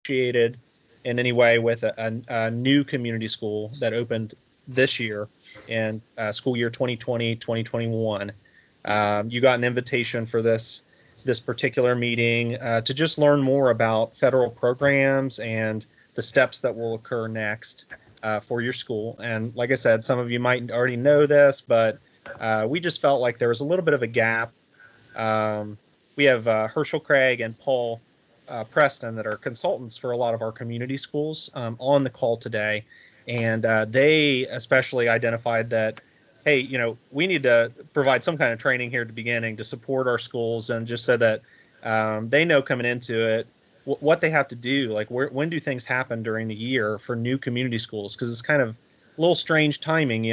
associated in any way with a new community school that opened this year in school year 2020-2021, you got an invitation for this particular meeting to just learn more about federal programs and the steps that will occur next for your school. And like I said, some of you might already know this, but we just felt like there was a little bit of a gap. We have Herschel Craig and Paul Preston that are consultants for a lot of our community schools on the call today. And they especially identified that, hey, we need to provide some kind of training here at the beginning to support our schools, and just so that they know coming into it what they have to do, like when do things happen during the year for new community schools, because it's kind of a little strange timing,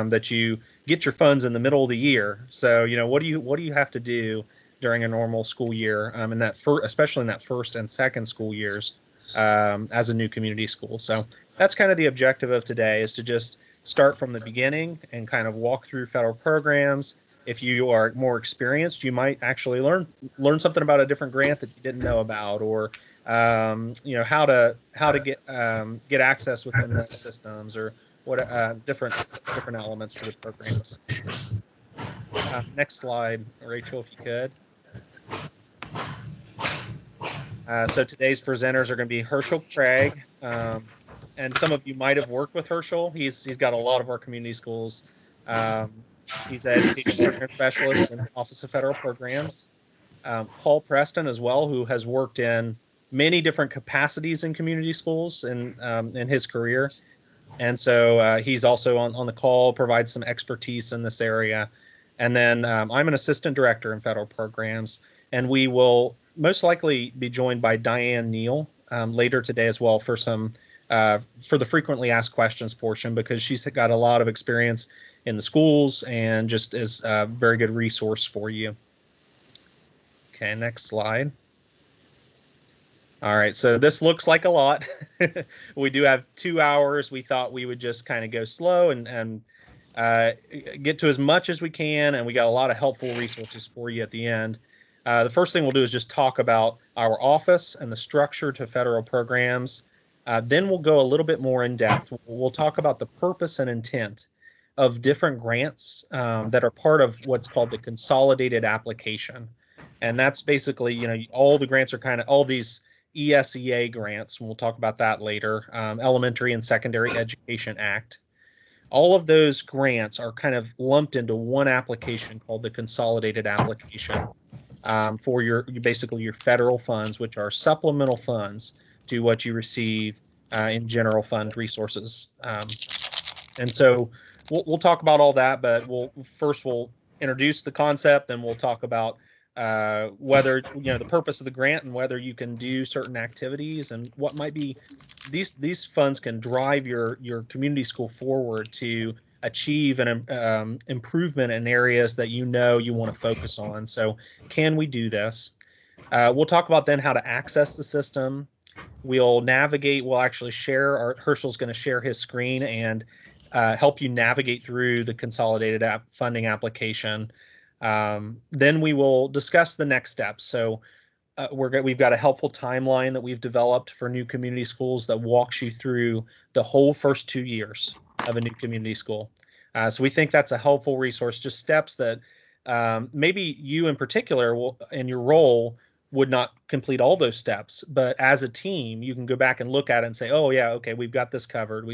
that you get your funds in the middle of the year. So, what do you have to do during a normal school year, in that especially in that first and second school years, as a new community school. So that's kind of the objective of today, is to just start from the beginning and kind of walk through federal programs. If you are more experienced, you might actually learn something about a different grant that you didn't know about, or how to get access within the systems, or what different elements to the programs. Next slide, Rachel, if you could. So today's presenters are going to be Herschel Craig, and some of you might have worked with Herschel. He's got a lot of our community schools. He's an education program specialist in the Office of Federal Programs. Paul Preston as well, who has worked in many different capacities in community schools in his career. And so he's also on the call, provides some expertise in this area. And then I'm an assistant director in federal programs, and we will most likely be joined by Diane Neal later today as well for for the frequently asked questions portion, because she's got a lot of experience in the schools and just is a very good resource for you. Okay, next slide. All right, so this looks like a lot. We do have 2 hours. We thought we would just kind of go slow and get to as much as we can, and we got a lot of helpful resources for you at the end. The first thing we'll do is just talk about our office and the structure to federal programs. Then we'll go a little bit more in depth. We'll talk about the purpose and intent of different grants that are part of what's called the Consolidated application. And that's basically, all the grants are kind of all these ESEA grants, and we'll talk about that later, Elementary and Secondary Education Act. All of those grants are kind of lumped into one application called the Consolidated application for basically your federal funds, which are supplemental funds to what you receive in general fund resources. And so we'll talk about all that, but we'll introduce the concept, then we'll talk about whether the purpose of the grant and whether you can do certain activities, and what might be these funds can drive your community school forward to achieve an improvement in areas that you want to focus on. So can we do this? We'll talk about then how to access the system. We'll navigate. We'll actually share. Herschel's going to share his screen and help you navigate through the Consolidated funding application. Then we will discuss the next steps. So we've got a helpful timeline that we've developed for new community schools that walks you through the whole first 2 years of a new community school. So we think that's a helpful resource, just steps that maybe you in particular in your role would not complete all those steps, but as a team, you can go back and look at it and say, oh yeah, okay, we've got this covered.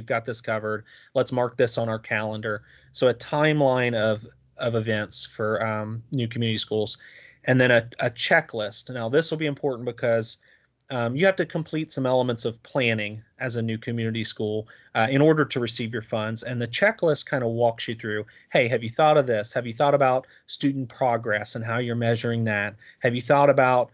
Let's mark this on our calendar. So a timeline of events for new community schools, and then a checklist. Now this will be important because you have to complete some elements of planning as a new community school in order to receive your funds. And the checklist kind of walks you through, hey, have you thought of this? Have you thought about student progress and how you're measuring that? Have you thought about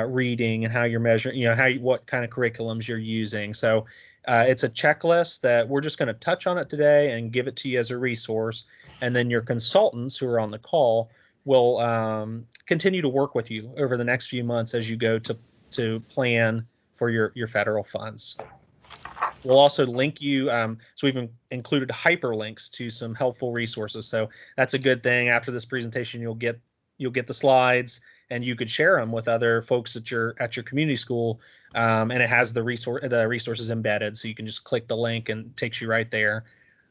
reading and how you're measuring, what kind of curriculums you're using? So it's a checklist that we're just going to touch on it today and give it to you as a resource. And then your consultants who are on the call will continue to work with you over the next few months as you go to plan for your federal funds. We'll also link you. So we've included hyperlinks to some helpful resources. So that's a good thing. After this presentation, you'll get the slides, and you could share them with other folks at your community school. And it has the resources embedded, so you can just click the link and it takes you right there.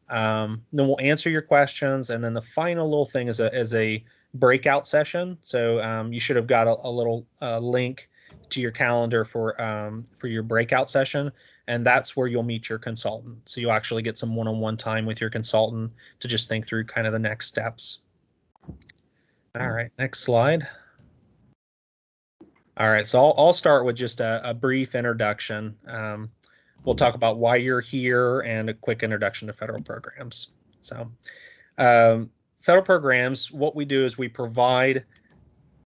Then we'll answer your questions, and then the final little thing is a breakout session. So you should have got a little link to your calendar for your breakout session, and that's where you'll meet your consultant. So you'll actually get some one-on-one time with your consultant to just think through kind of the next steps. All right, next slide. All right, so I'll start with just a brief introduction. We'll talk about why you're here and a quick introduction to federal programs. So federal programs, what we do is we provide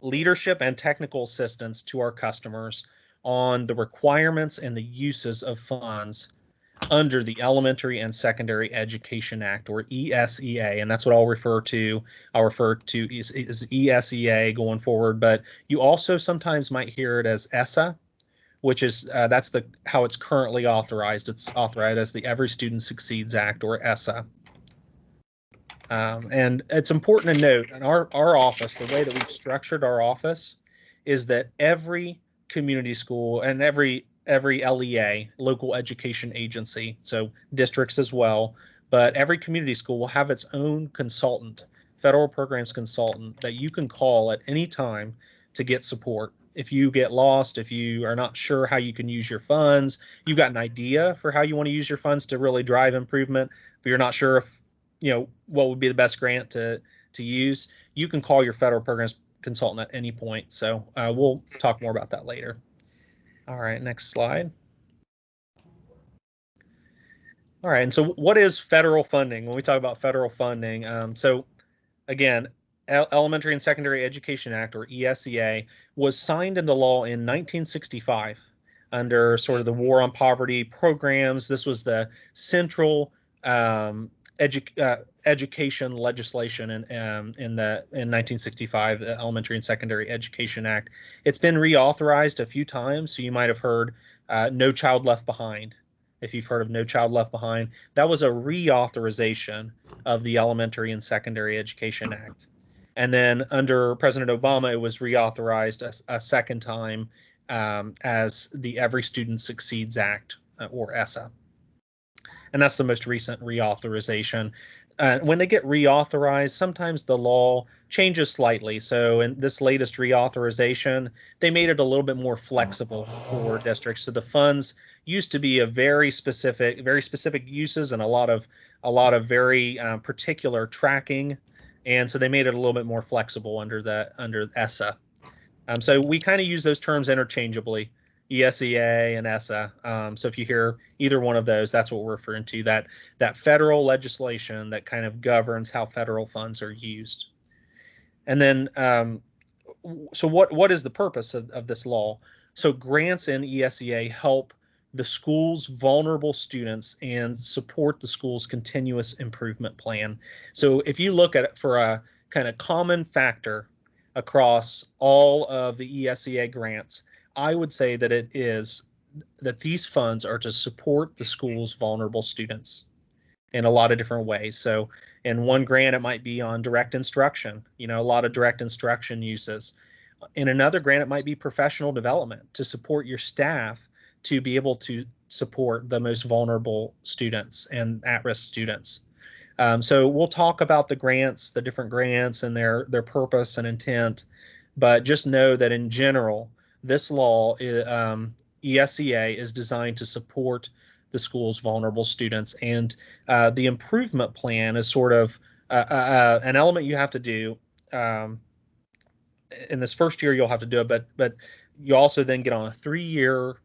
leadership and technical assistance to our customers on the requirements and the uses of funds under the Elementary and Secondary Education Act, or ESEA, and that's what I'll refer to. I'll refer to as ESEA going forward, but you also sometimes might hear it as ESSA, which is that's how it's currently authorized. It's authorized as the Every Student Succeeds Act, or ESSA. And it's important to note in our office, the way that we've structured our office is that every community school and every LEA, local education agency, so districts as well, but every community school will have its own consultant, federal programs consultant, that you can call at any time to get support. If you get lost, if you are not sure how you can use your funds, you've got an idea for how you want to use your funds to really drive improvement, but you're not sure if what would be the best grant to use, you can call your federal programs consultant at any point. So we'll talk more about that later. All right, next slide. All right, and so what is federal funding? When we talk about federal funding, so again, Elementary and Secondary Education Act, or ESEA, was signed into law in 1965 under sort of the War on Poverty programs. This was the central education legislation in 1965, the Elementary and Secondary Education Act. It's been reauthorized a few times, so you might have heard No Child Left Behind. If you've heard of No Child Left Behind, that was a reauthorization of the Elementary and Secondary Education Act. And then under President Obama, it was reauthorized a second time as the Every Student Succeeds Act, or ESSA. And that's the most recent reauthorization. When they get reauthorized, sometimes the law changes slightly. So in this latest reauthorization, they made it a little bit more flexible for districts. So the funds used to be a very specific uses and a lot of very particular tracking, and so they made it a little bit more flexible under ESSA. So we kind of use those terms interchangeably, ESEA and ESSA. So if you hear either one of those, that's what we're referring to, that federal legislation that kind of governs how federal funds are used. And then, so what is the purpose of this law? So grants in ESEA help the school's vulnerable students and support the school's continuous improvement plan. So if you look at it for a kind of common factor across all of the ESEA grants, I would say that it is that these funds are to support the school's vulnerable students in a lot of different ways. So in one grant, it might be on direct instruction, a lot of direct instruction uses. In another grant, it might be professional development to support your staff to be able to support the most vulnerable students and at-risk students. So we'll talk about the grants, the different grants and their purpose and intent, but just know that in general, this law, ESEA, is designed to support the school's vulnerable students, and the improvement plan is sort of an element you have to do. In this first year, you'll have to do it, but you also then get on a 3-year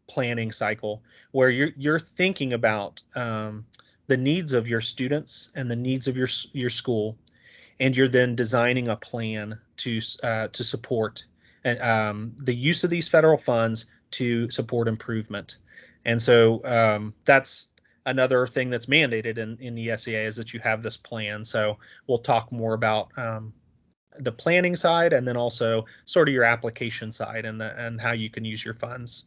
planning cycle where you're thinking about the needs of your students and the needs of your school, and you're then designing a plan to support the use of these federal funds to support improvement. And so that's another thing that's mandated in ESEA, is that you have this plan. So we'll talk more about the planning side, and then also sort of your application side and how you can use your funds.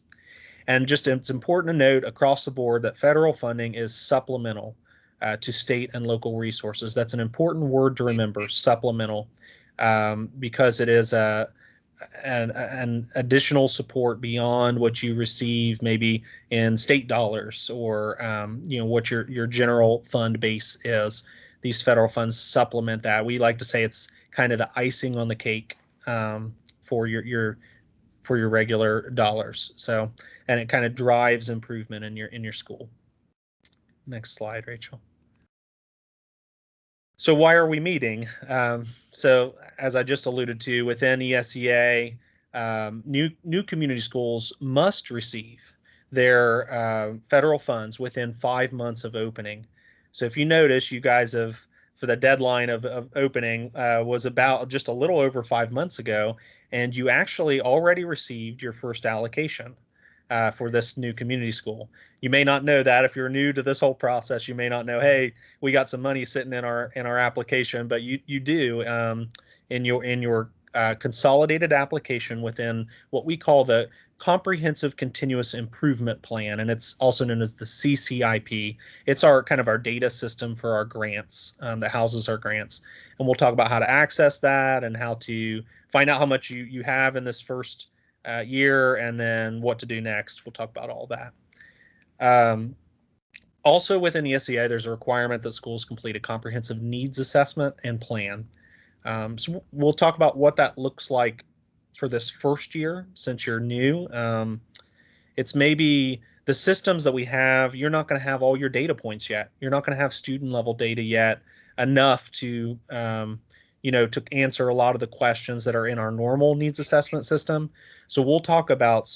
And just it's important to note across the board that federal funding is supplemental to state and local resources. That's an important word to remember, supplemental, because it is an additional support beyond what you receive maybe in state dollars or what your general fund base is. These federal funds supplement that. We like to say it's kind of the icing on the cake for your regular dollars. So, and it kind of drives improvement in your school. Next slide, Rachel. So why are we meeting? So as I just alluded to, within ESEA, new community schools must receive their federal funds within 5 months of opening. So if you notice, you guys have, for the deadline of opening was about just a little over 5 months ago, and you actually already received your first allocation for this new community school. You may not know that if you're new to this whole process. You may not know, hey, we got some money sitting in our application, but you do in your consolidated application within what we call the Comprehensive Continuous Improvement Plan, and it's also known as the CCIP. It's our kind of our data system for our grants that houses our grants, and we'll talk about how to access that and how to find out how much you have in this first year, and then what to do next. We'll talk about all that. Also within ESEA, there's a requirement that schools complete a comprehensive needs assessment and plan. So we'll talk about what that looks like for this first year since you're new. It's maybe the systems that we have, you're not going to have all your data points yet. You're not going to have student level data yet enough to to answer a lot of the questions that are in our normal needs assessment system. So we'll talk about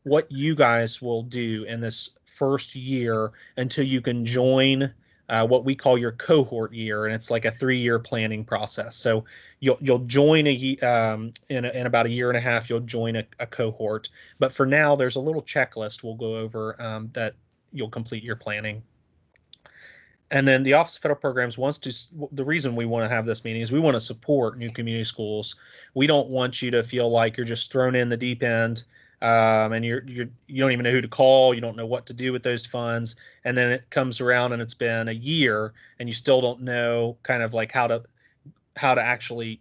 what you guys will do in this first year until you can join what we call your cohort year, and it's like a 3-year planning process. So you'll join in about a year and a half. You'll join a cohort, but for now, there's a little checklist we'll go over that you'll complete your planning. And then the Office of Federal Programs wants to, the reason we want to have this meeting is we want to support new community schools. We don't want you to feel like you're just thrown in the deep end and you don't even know who to call. You don't know what to do with those funds. And then it comes around and it's been a year and you still don't know kind of like how to actually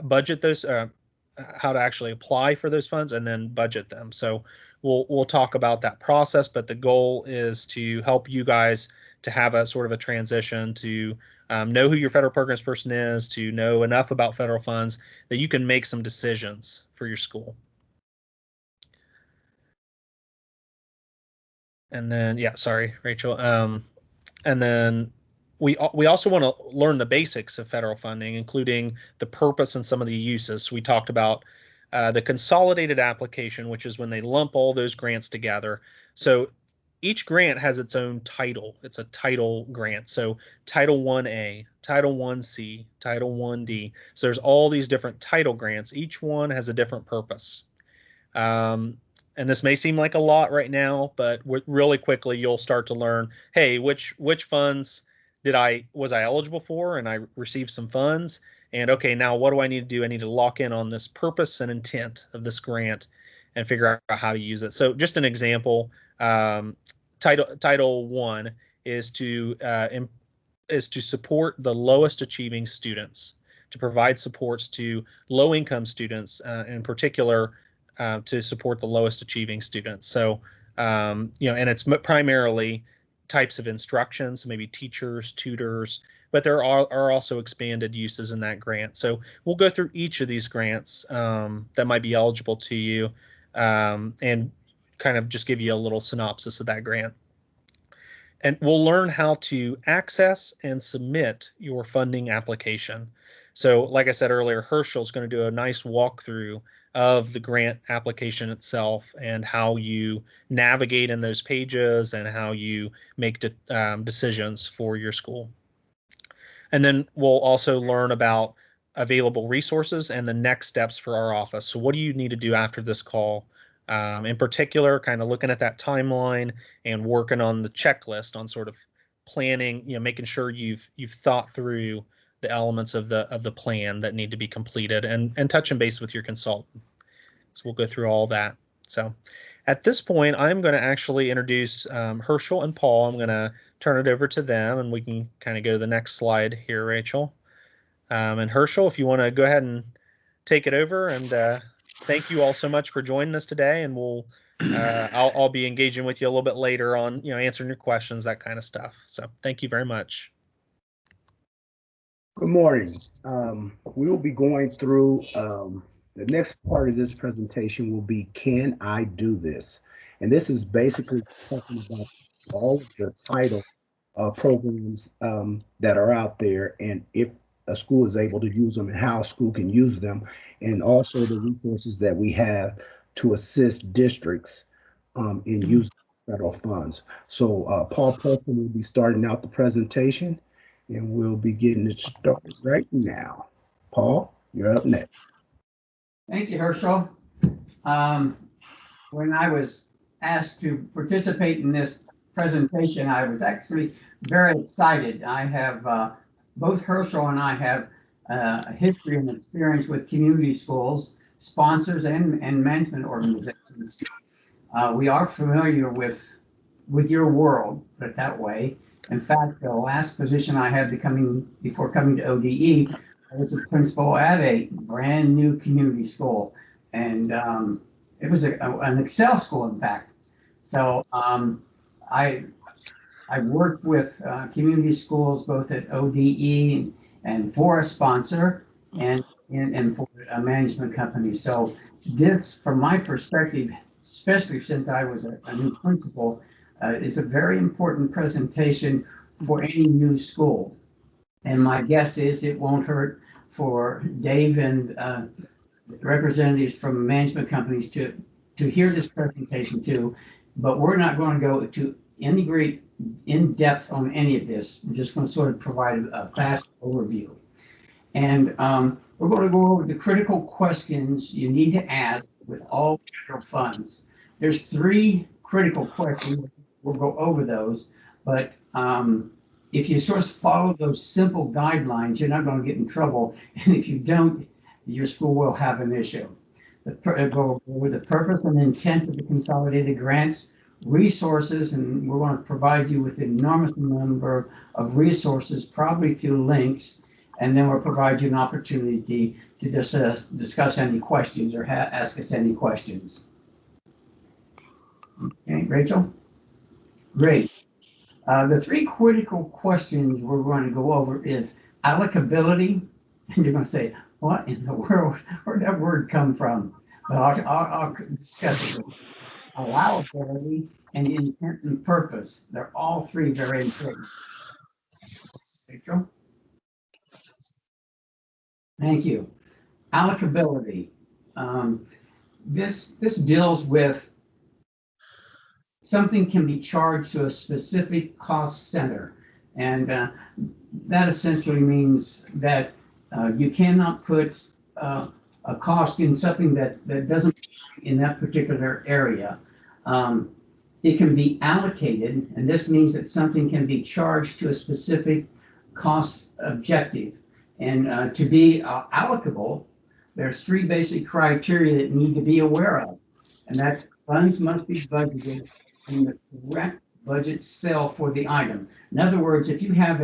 budget those, how to actually apply for those funds and then budget them. So we'll talk about that process, but the goal is to help you guys to have a sort of a transition to know who your federal programs person is, to know enough about federal funds that you can make some decisions for your school. And then, yeah, sorry, Rachel. And then we also want to learn the basics of federal funding, including the purpose and some of the uses. So we talked about the consolidated application, which is when they lump all those grants together. So each grant has its own title. It's a title grant. So Title 1A, Title 1C, Title 1D. So there's all these different title grants. Each one has a different purpose. And this may seem like a lot right now, but really quickly you'll start to learn, hey, which funds was I eligible for, and I received some funds. And okay, now what do I need to do? I need to lock in on this purpose and intent of this grant and figure out how to use it. So just an example, Title 1 is to support the lowest achieving students, to provide supports to low income students, in particular, to support the lowest achieving students. So, and it's primarily types of instruction, so maybe teachers, tutors, but there are also expanded uses in that grant. So we'll go through each of these grants that might be eligible to you and kind of just give you a little synopsis of that grant. And we'll learn how to access and submit your funding application. So like I said earlier, Herschel's going to do a nice walkthrough of the grant application itself and how you navigate in those pages and how you make decisions for your school. And then we'll also learn about available resources and the next steps for our office. So what do you need to do after this call? In particular, kind of looking at that timeline and working on the checklist on sort of planning, making sure you've thought through the elements of the plan that need to be completed and touching base with your consultant. So we'll go through all that. So at this point, I'm going to actually introduce Herschel and Paul. I'm going to turn it over to them, and we can kind of go to the next slide here, Rachel. And Herschel, if you want to go ahead and take it over and thank you all so much for joining us today, and I'll be engaging with you a little bit later on, answering your questions, that kind of stuff. So thank you very much. Good morning. We'll be going through the next part of this presentation will be Can I Do This? And this is basically talking about all of the title programs that are out there and if a school is able to use them and how a school can use them, and also the resources that we have to assist districts in using federal funds. So Paul Preston will be starting out the presentation and we'll be getting it started right now. Paul, you're up next. Thank you, Herschel. When I was asked to participate in this presentation, I was actually very excited. I have, both Herschel and I have a history and experience with community schools, sponsors, and management organizations. We are familiar with your world, put it that way. In fact, the last position I had before coming to ODE, I was a principal at a brand new community school, and it was an Excel school, in fact. So I worked with community schools both at ODE and for a sponsor and for a management company. So this, from my perspective, especially since I was a new principal, is a very important presentation for any new school. And my guess is it won't hurt for Dave and representatives from management companies to hear this presentation too. But we're not going to go to any great in depth on any of this. We're just going to sort of provide a fast overview. And we're going to go over the critical questions you need to ask with all federal funds. There's 3 critical questions. We'll go over those, but if you sort of follow those simple guidelines, you're not going to get in trouble. And if you don't, your school will have an issue. Go over the purpose and intent of the consolidated grants, resources, and we're going to provide you with an enormous number of resources, probably through links, and then we'll provide you an opportunity to discuss any questions or ask us any questions. Okay, Rachel? Great. The 3 critical questions we're going to go over is allocability, and you're going to say, what in the world, where'd that word come from? But I'll discuss it. Allowability and intent and purpose. They're all 3 very important. Rachel? Thank you. Allocability. This deals with something can be charged to a specific cost center. And that essentially means that you cannot put a cost in something that doesn't in that particular area. It can be allocated, and this means that something can be charged to a specific cost objective. And to be allocable, there's 3 basic criteria that need to be aware of, and that's funds must be budgeted in the correct budget cell for the item. In other words, if you have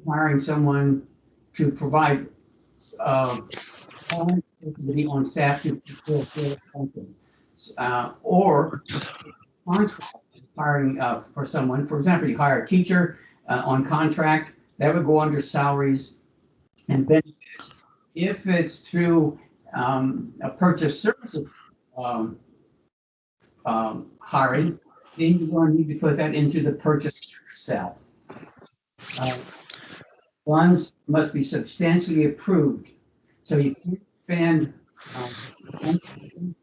hiring someone to provide activity on staff to fulfill something, or contract hiring for someone, for example, you hire a teacher on contract, that would go under salaries and benefits. If it's through a purchase services hiring, then you're going to need to put that into the purchase cell. Funds must be substantially approved. So you can't spend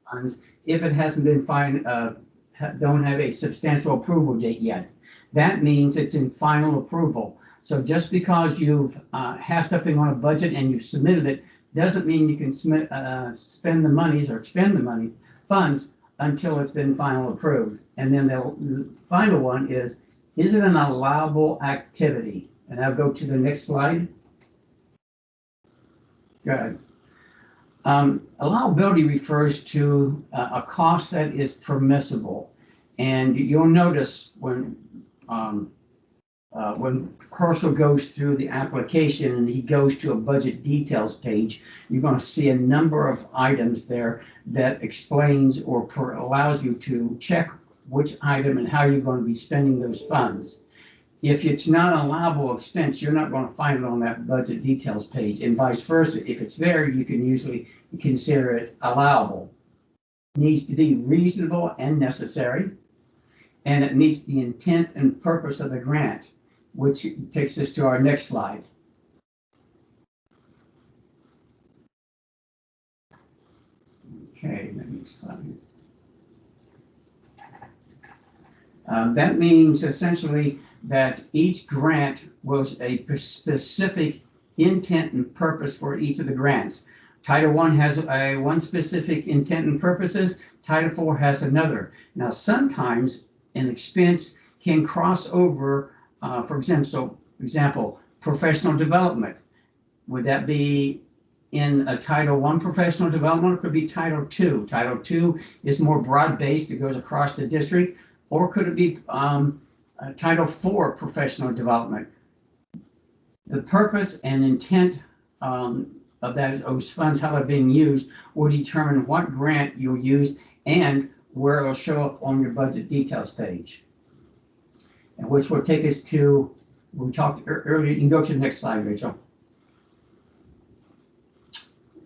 funds if it hasn't been don't have a substantial approval date yet. That means it's in final approval. So just because you've have something on a budget and you've submitted it doesn't mean you can spend the monies or expend the money funds until it's been final approved. And then the final one is it an allowable activity? And I'll go to the next slide. Good. Allowability refers to a cost that is permissible. And you'll notice when when Herschel goes through the application and he goes to a budget details page, you're going to see a number of items there that explains or allows you to check which item and how you're going to be spending those funds. If it's not an allowable expense, you're not going to find it on that budget details page, and vice versa. If it's there, you can usually consider it allowable. It needs to be reasonable and necessary, and it meets the intent and purpose of the grant, which takes us to our next slide. Okay, next slide. That means essentially that each grant was a specific intent and purpose for each of the grants. Title I has one specific intent and purposes. Title IV has another. Now, sometimes an expense can cross over. For example, professional development. Would that be in a Title I professional development, or could it be Title II? Title II is more broad-based, it goes across the district, or could it be Title IV professional development? The purpose and intent of those funds, how they're being used, will determine what grant you'll use and where it'll show up on your budget details page. And which will take us to, we talked earlier, you can go to the next slide, Rachel.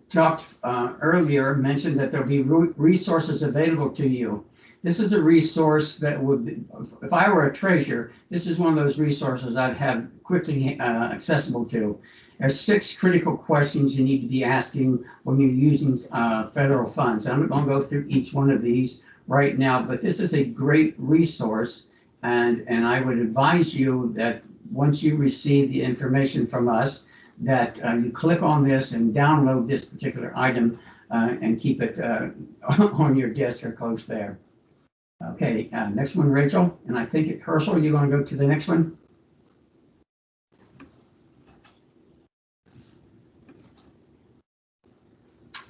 Talked earlier, mentioned that there'll be resources available to you. This is a resource that would be, if I were a treasurer, this is one of those resources I'd have quickly accessible to. There's 6 critical questions you need to be asking when you're using federal funds. I'm not going to go through each one of these right now, but this is a great resource. And I would advise you that once you receive the information from us, that you click on this and download this particular item and keep it on your desk or close there. Okay, next one, Rachel. And I think Herschel, you're going to go to the next one.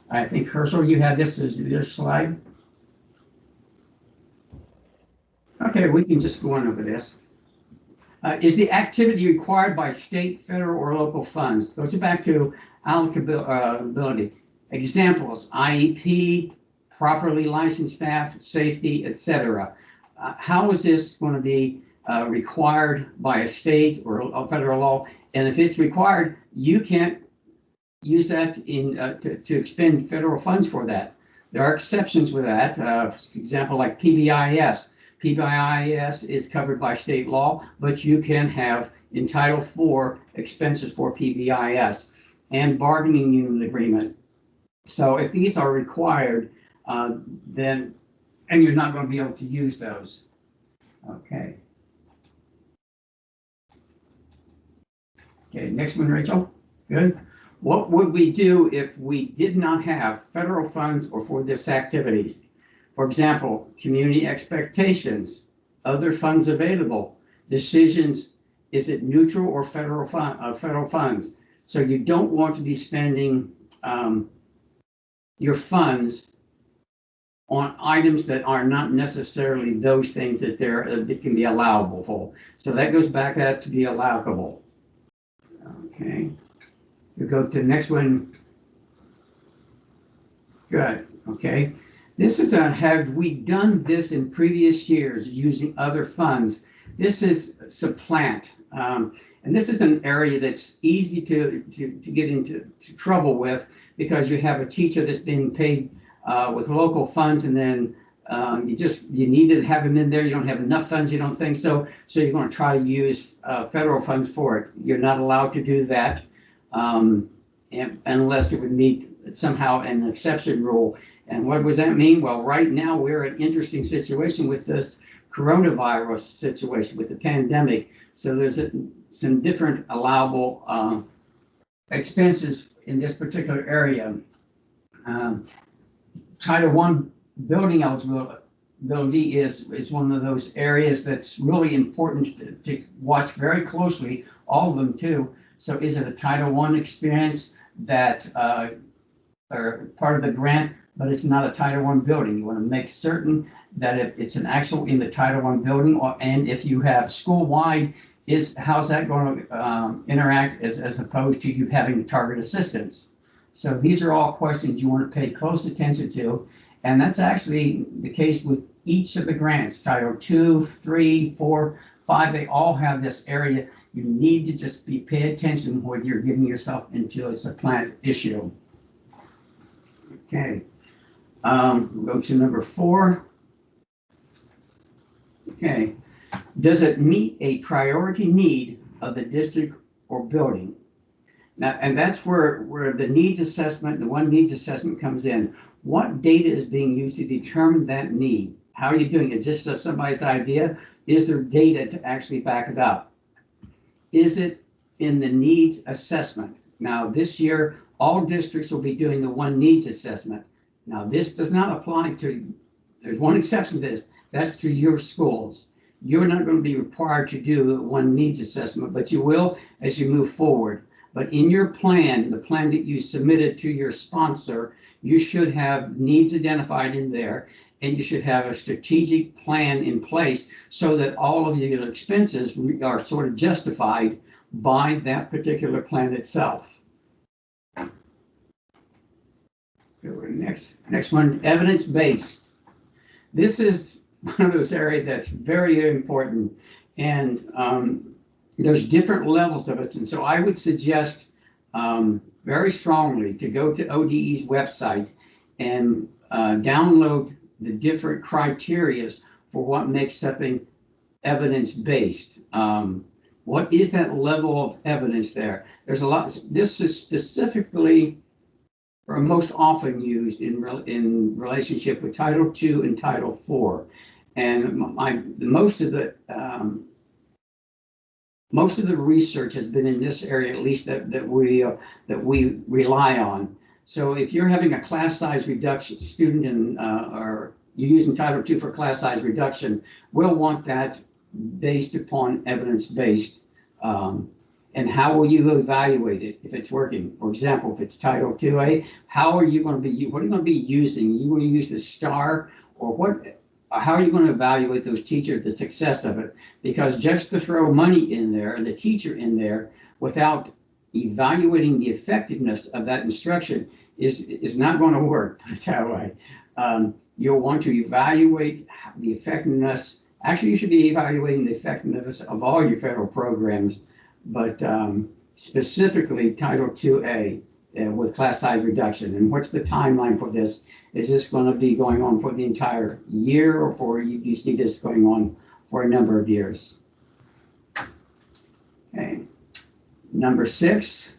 I think Herschel, you have this as your slide. Okay, we can just go on over this. Is the activity required by state, federal, or local funds? Goes back to allocability. Examples: IEP, properly licensed staff, safety, etc. How is this going to be required by a state or a federal law? And if it's required, you can't use that to expend federal funds for that. There are exceptions with that. For example, like PBIS. PBIS is covered by state law, but you can have in Title IV expenses for PBIS and bargaining unit agreement. So if these are required, then you're not going to be able to use those. Okay. Okay, next one, Rachel. Good. What would we do if we did not have federal funds or for this activities? For example, community expectations, other funds available, decisions, is it neutral or federal funds? So you don't want to be spending your funds on items that are not necessarily those things that that can be allowable for. So that goes back up to be allowable. Okay, you go to the next one. Good. Okay. This is have we done this in previous years using other funds? This is supplant. And this is an area that's easy to get into trouble with, because you have a teacher that's being paid with local funds, and then you need to have them in there. You don't have enough funds, you don't think so. So you're going to try to use federal funds for it. You're not allowed to do that unless it would meet somehow an exception rule. And what does that mean? Well, right now we're in an interesting situation with this coronavirus situation, with the pandemic. So there's some different allowable expenses in this particular area. Title I building eligibility is one of those areas that's really important to watch very closely, all of them too. So is it a Title I experience that are part of the grant, but it's not a Title I building? You want to make certain that it's an actual in the Title I building, and if you have school-wide how's that going to interact as opposed to you having target assistance? So these are all questions you want to pay close attention to, and that's actually the case with each of the grants. Title 2, 3, 4, 5, they all have this area. You need to just pay attention when you're getting yourself into a supplant issue. Okay, go to number 4. Okay, does it meet a priority need of the district or building? Now, and that's where the needs assessment, the one needs assessment comes in. What data is being used to determine that need? How are you doing it? Just somebody's idea? Is there data to actually back it up? Is it in the needs assessment? Now, this year, all districts will be doing the one needs assessment. Now, this does not apply to, there's one exception to this, that's to your schools. You're not going to be required to do one needs assessment, but you will as you move forward. But in your plan, the plan that you submitted to your sponsor, you should have needs identified in there, and you should have a strategic plan in place so that all of your expenses are sort of justified by that particular plan itself. Go to the next one, evidence-based. This is one of those areas that's very important, and there's different levels of it. And so I would suggest very strongly to go to ODE's website and download the different criteria for what makes something evidence-based. What is that level of evidence there? There's a lot. This is specifically or most often used in relationship with Title II and Title IV. And most of the research has been in this area, at least that we rely on. So if you're having a class size reduction, student and or you're using Title II for class size reduction, we'll want that based upon evidence-based. And how will you evaluate it if it's working? For example, if it's Title IIA, how are you going to be? What are you going to be using? Are you going to use the STAR, or what? How are you going to evaluate those teachers, the success of it? Because just to throw money in there and the teacher in there without evaluating the effectiveness of that instruction is not going to work, put it that way. You'll want to evaluate the effectiveness. Actually, you should be evaluating the effectiveness of all your federal programs, but specifically Title IIA with class size reduction. And what's the timeline for this? Is this going to be going on for the entire year, or for you see this going on for a number of years? Okay. Number 6,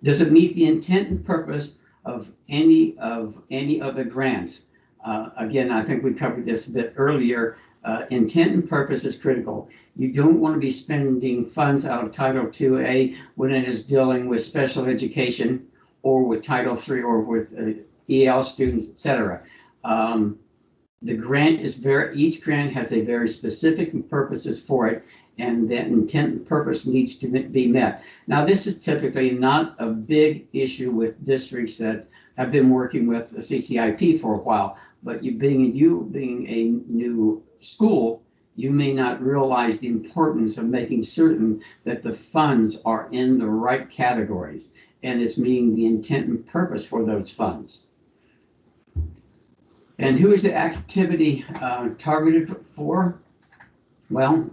does it meet the intent and purpose of any of the grants? Again, I think we covered this a bit earlier. Intent and purpose is critical. You don't want to be spending funds out of Title IIA when it is dealing with special education or with Title III or with EL students, etc. The grant is each grant has a very specific purposes for it, and that intent and purpose needs to be met. Now, this is typically not a big issue with districts that have been working with the CCIP for a while, but you being a new school, you may not realize the importance of making certain that the funds are in the right categories and it's meeting the intent and purpose for those funds. And who is the activity targeted for? Well,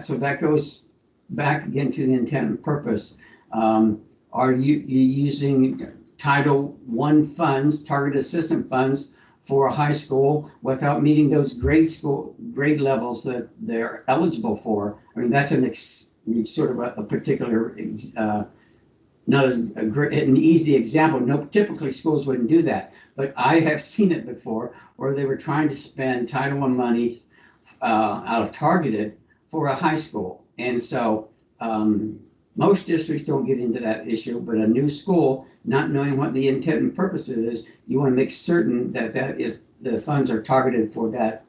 so that goes back again to the intent and purpose. Are you using Title I funds, target assistant funds, for a high school without meeting those grade levels that they're eligible for? I mean, that's sort of a particular, not as an easy example. No, typically schools wouldn't do that, but I have seen it before where they were trying to spend Title I money out of targeted for a high school. And so most districts don't get into that issue, but a new school, not knowing what the intent and purpose is, you want to make certain that the funds are targeted for that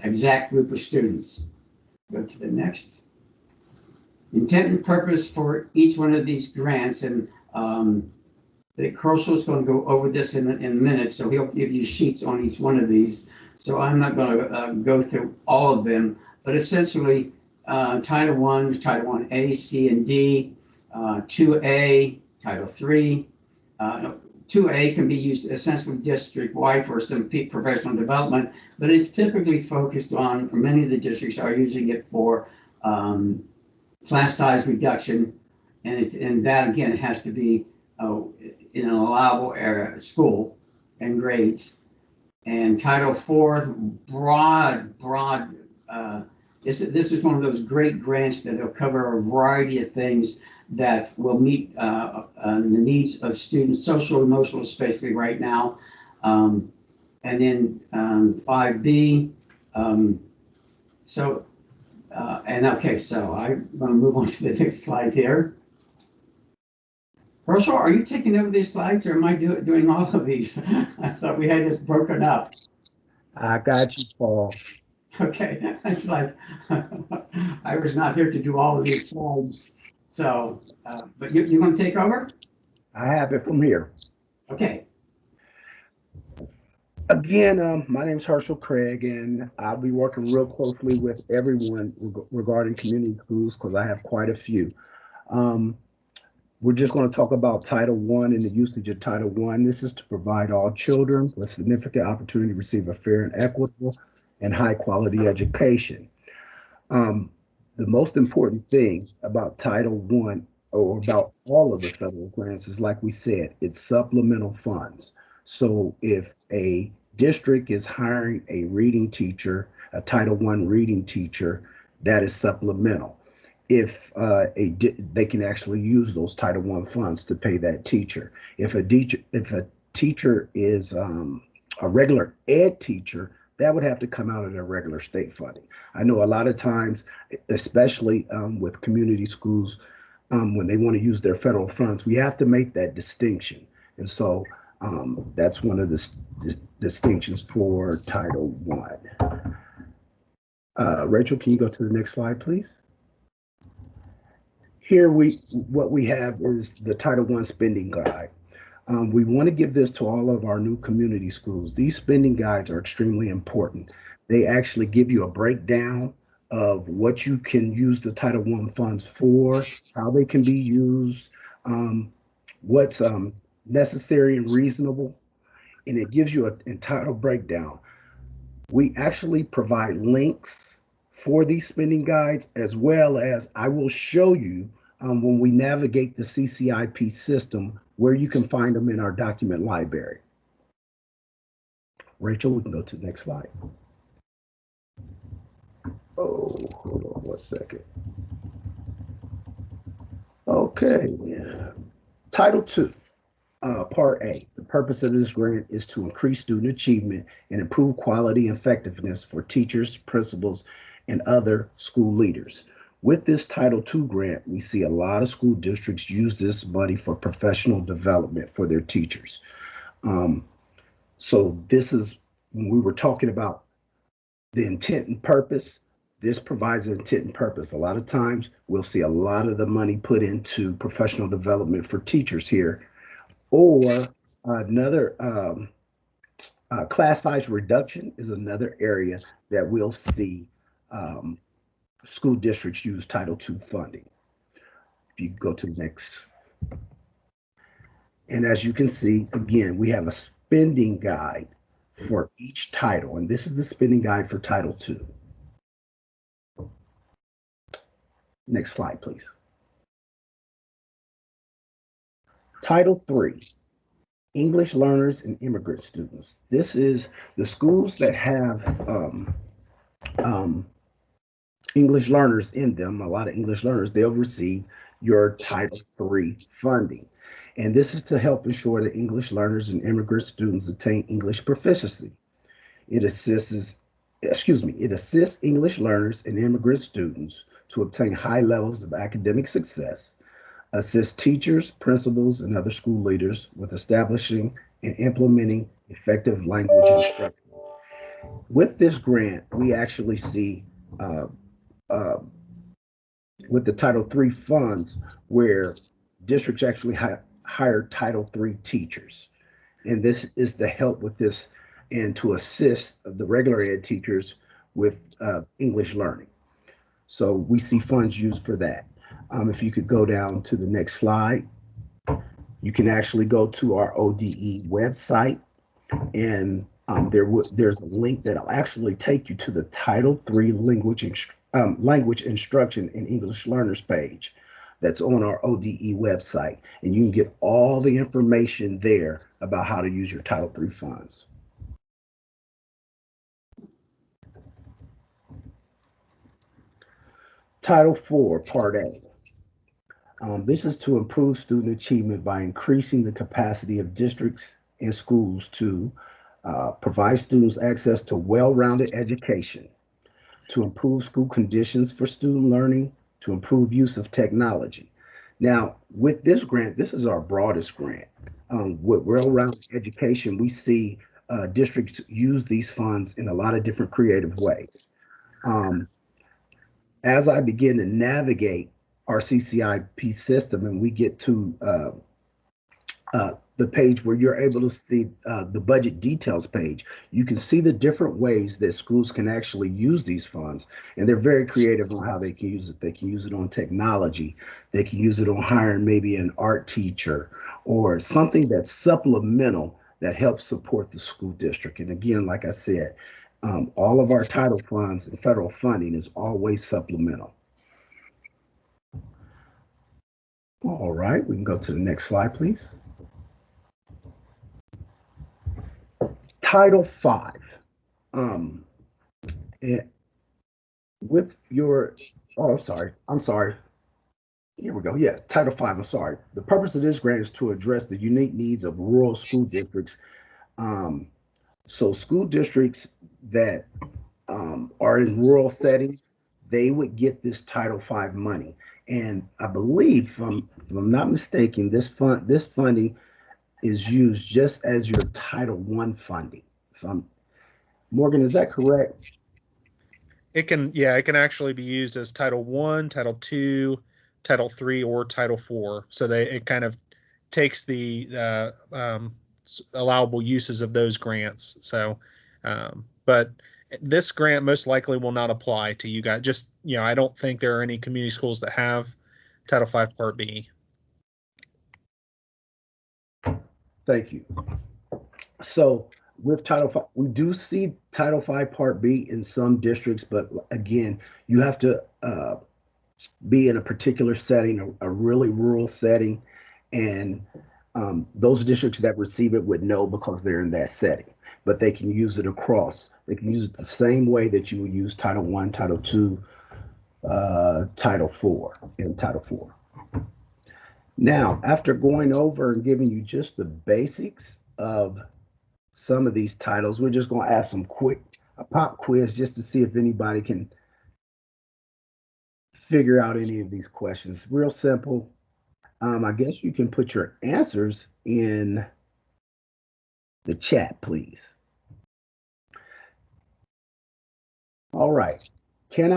exact group of students. Go to the next. Intent and purpose for each one of these grants, and the Croswell is going to go over this in a minute, so he'll give you sheets on each one of these. So I'm not going to go through all of them, but essentially Title 1, Title 1A, C, and D. 2A, Title 3. No, 2A can be used essentially district-wide for some professional development, but it's typically focused on, many of the districts are using it for class size reduction, and that again has to be in an allowable area, school and grades. And Title IV, broad. This is one of those great grants that will cover a variety of things that will meet the needs of students, social, emotional, especially right now. And then 5B. So I'm going to move on to the next slide here. Herschel, are you taking over these slides, or am I doing all of these? I thought we had this broken up. I got you, Paul. Okay, it's like I was not here to do all of these slides. So, but you want to take over? I have it from here. Okay. Again, my name is Herschel Craig, and I'll be working real closely with everyone regarding community schools because I have quite a few. We're just going to talk about Title I and the usage of Title I. This is to provide all children with significant opportunity to receive a fair and equitable and high quality education. The most important thing about Title I, or about all of the federal grants, is like we said, it's supplemental funds. So if a district is hiring a reading teacher, a Title I reading teacher, that is supplemental. If they can actually use those Title I funds to pay that teacher. If a teacher is a regular ed teacher, that would have to come out of their regular state funding. I know a lot of times, especially with community schools, when they want to use their federal funds, we have to make that distinction. And so that's one of the distinctions for Title I. Rachel, can you go to the next slide, please? Here what we have is the Title I spending guide. We want to give this to all of our new community schools. These spending guides are extremely important. They actually give you a breakdown of what you can use the Title I funds for, how they can be used, what's necessary and reasonable, and it gives you an entitled breakdown. We actually provide links for these spending guides, as well as I will show you when we navigate the CCIP system where you can find them in our document library. Rachel, we can go to the next slide. Oh, hold on 1 second. Okay, Title II, Part A. The purpose of this grant is to increase student achievement and improve quality and effectiveness for teachers, principals, and other school leaders. With this Title II grant, we see a lot of school districts use this money for professional development for their teachers. So this is, when we were talking about the intent and purpose, this provides an intent and purpose. A lot of times we'll see a lot of the money put into professional development for teachers here, or another class size reduction is another area that we'll see school districts use Title II funding. If you go to the next. And as you can see, again, we have a spending guide for each title, and this is the spending guide for Title II. Next slide, please. Title III, English learners and immigrant students. This is the schools that have English learners in them, a lot of English learners, they'll receive your Title III funding. And this is to help ensure that English learners and immigrant students attain English proficiency. It assists English learners and immigrant students to obtain high levels of academic success, assist teachers, principals, and other school leaders with establishing and implementing effective language instruction. With this grant, we actually see with the Title III funds where districts actually hire Title III teachers. And this is to help with this and to assist the regular ed teachers with English learning. So we see funds used for that. If you could go down to the next slide, you can actually go to our ODE website, and there's a link that'll actually take you to the Title III language instruction in English learners page that's on our ODE website, and you can get all the information there about how to use your Title III funds. Title IV, Part A. This is to improve student achievement by increasing the capacity of districts and schools to provide students access to well-rounded education, to improve school conditions for student learning, to improve use of technology. Now, with this grant, this is our broadest grant. With well-rounded education, we see districts use these funds in a lot of different creative ways. As I begin to navigate our CCIP system and we get to the page where you're able to see the budget details page, you can see the different ways that schools can actually use these funds. And they're very creative on how they can use it. They can use it on technology. They can use it on hiring maybe an art teacher or something that's supplemental that helps support the school district. And again, like I said, all of our title funds and federal funding is always supplemental. All right, we can go to the next slide, please. Title V. With your, oh, I'm sorry. Here we go. Yeah, Title V, I'm sorry. The purpose of this grant is to address the unique needs of rural school districts. So school districts that are in rural settings, they would get this Title V money. And I believe, if I'm not mistaken, this funding is used just as your Title I funding. Morgan, is that correct? It can actually be used as Title I, Title II, Title III, or Title IV. So it kind of takes the allowable uses of those grants. So, but this grant most likely will not apply to you guys. Just, I don't think there are any community schools that have Title V Part B. Thank you. So with Title V, we do see Title V Part B in some districts, but again, you have to be in a particular setting, a really rural setting, and those districts that receive it would know because they're in that setting. But they can use it across. They can use it the same way that you would use Title I, Title II, Title IV, and Title IV. Now, after going over and giving you just the basics of some of these titles, we're just going to ask a pop quiz just to see if anybody can figure out any of these questions. Real simple. I guess you can put your answers in the chat, please. All right. Can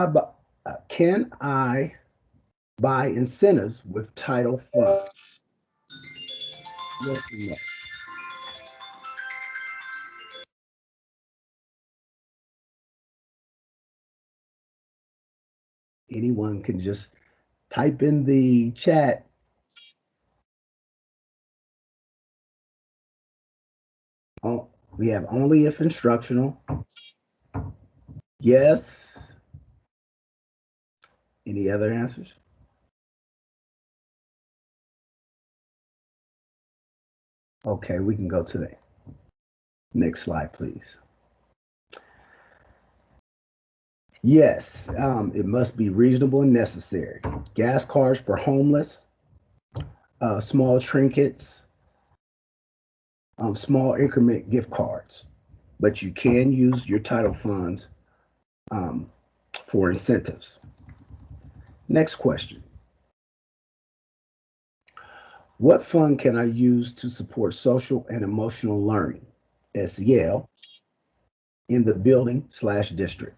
I buy incentives with title funds? Yes or no? Anyone can just type in the chat. Oh, we have only if instructional. Yes. Any other answers? Okay, we can go to the next slide, please. Yes, it must be reasonable and necessary. Gas cards for homeless, small trinkets, small increment gift cards, but you can use your title funds for incentives. Next question. What fund can I use to support social and emotional learning, SEL, in the building/district?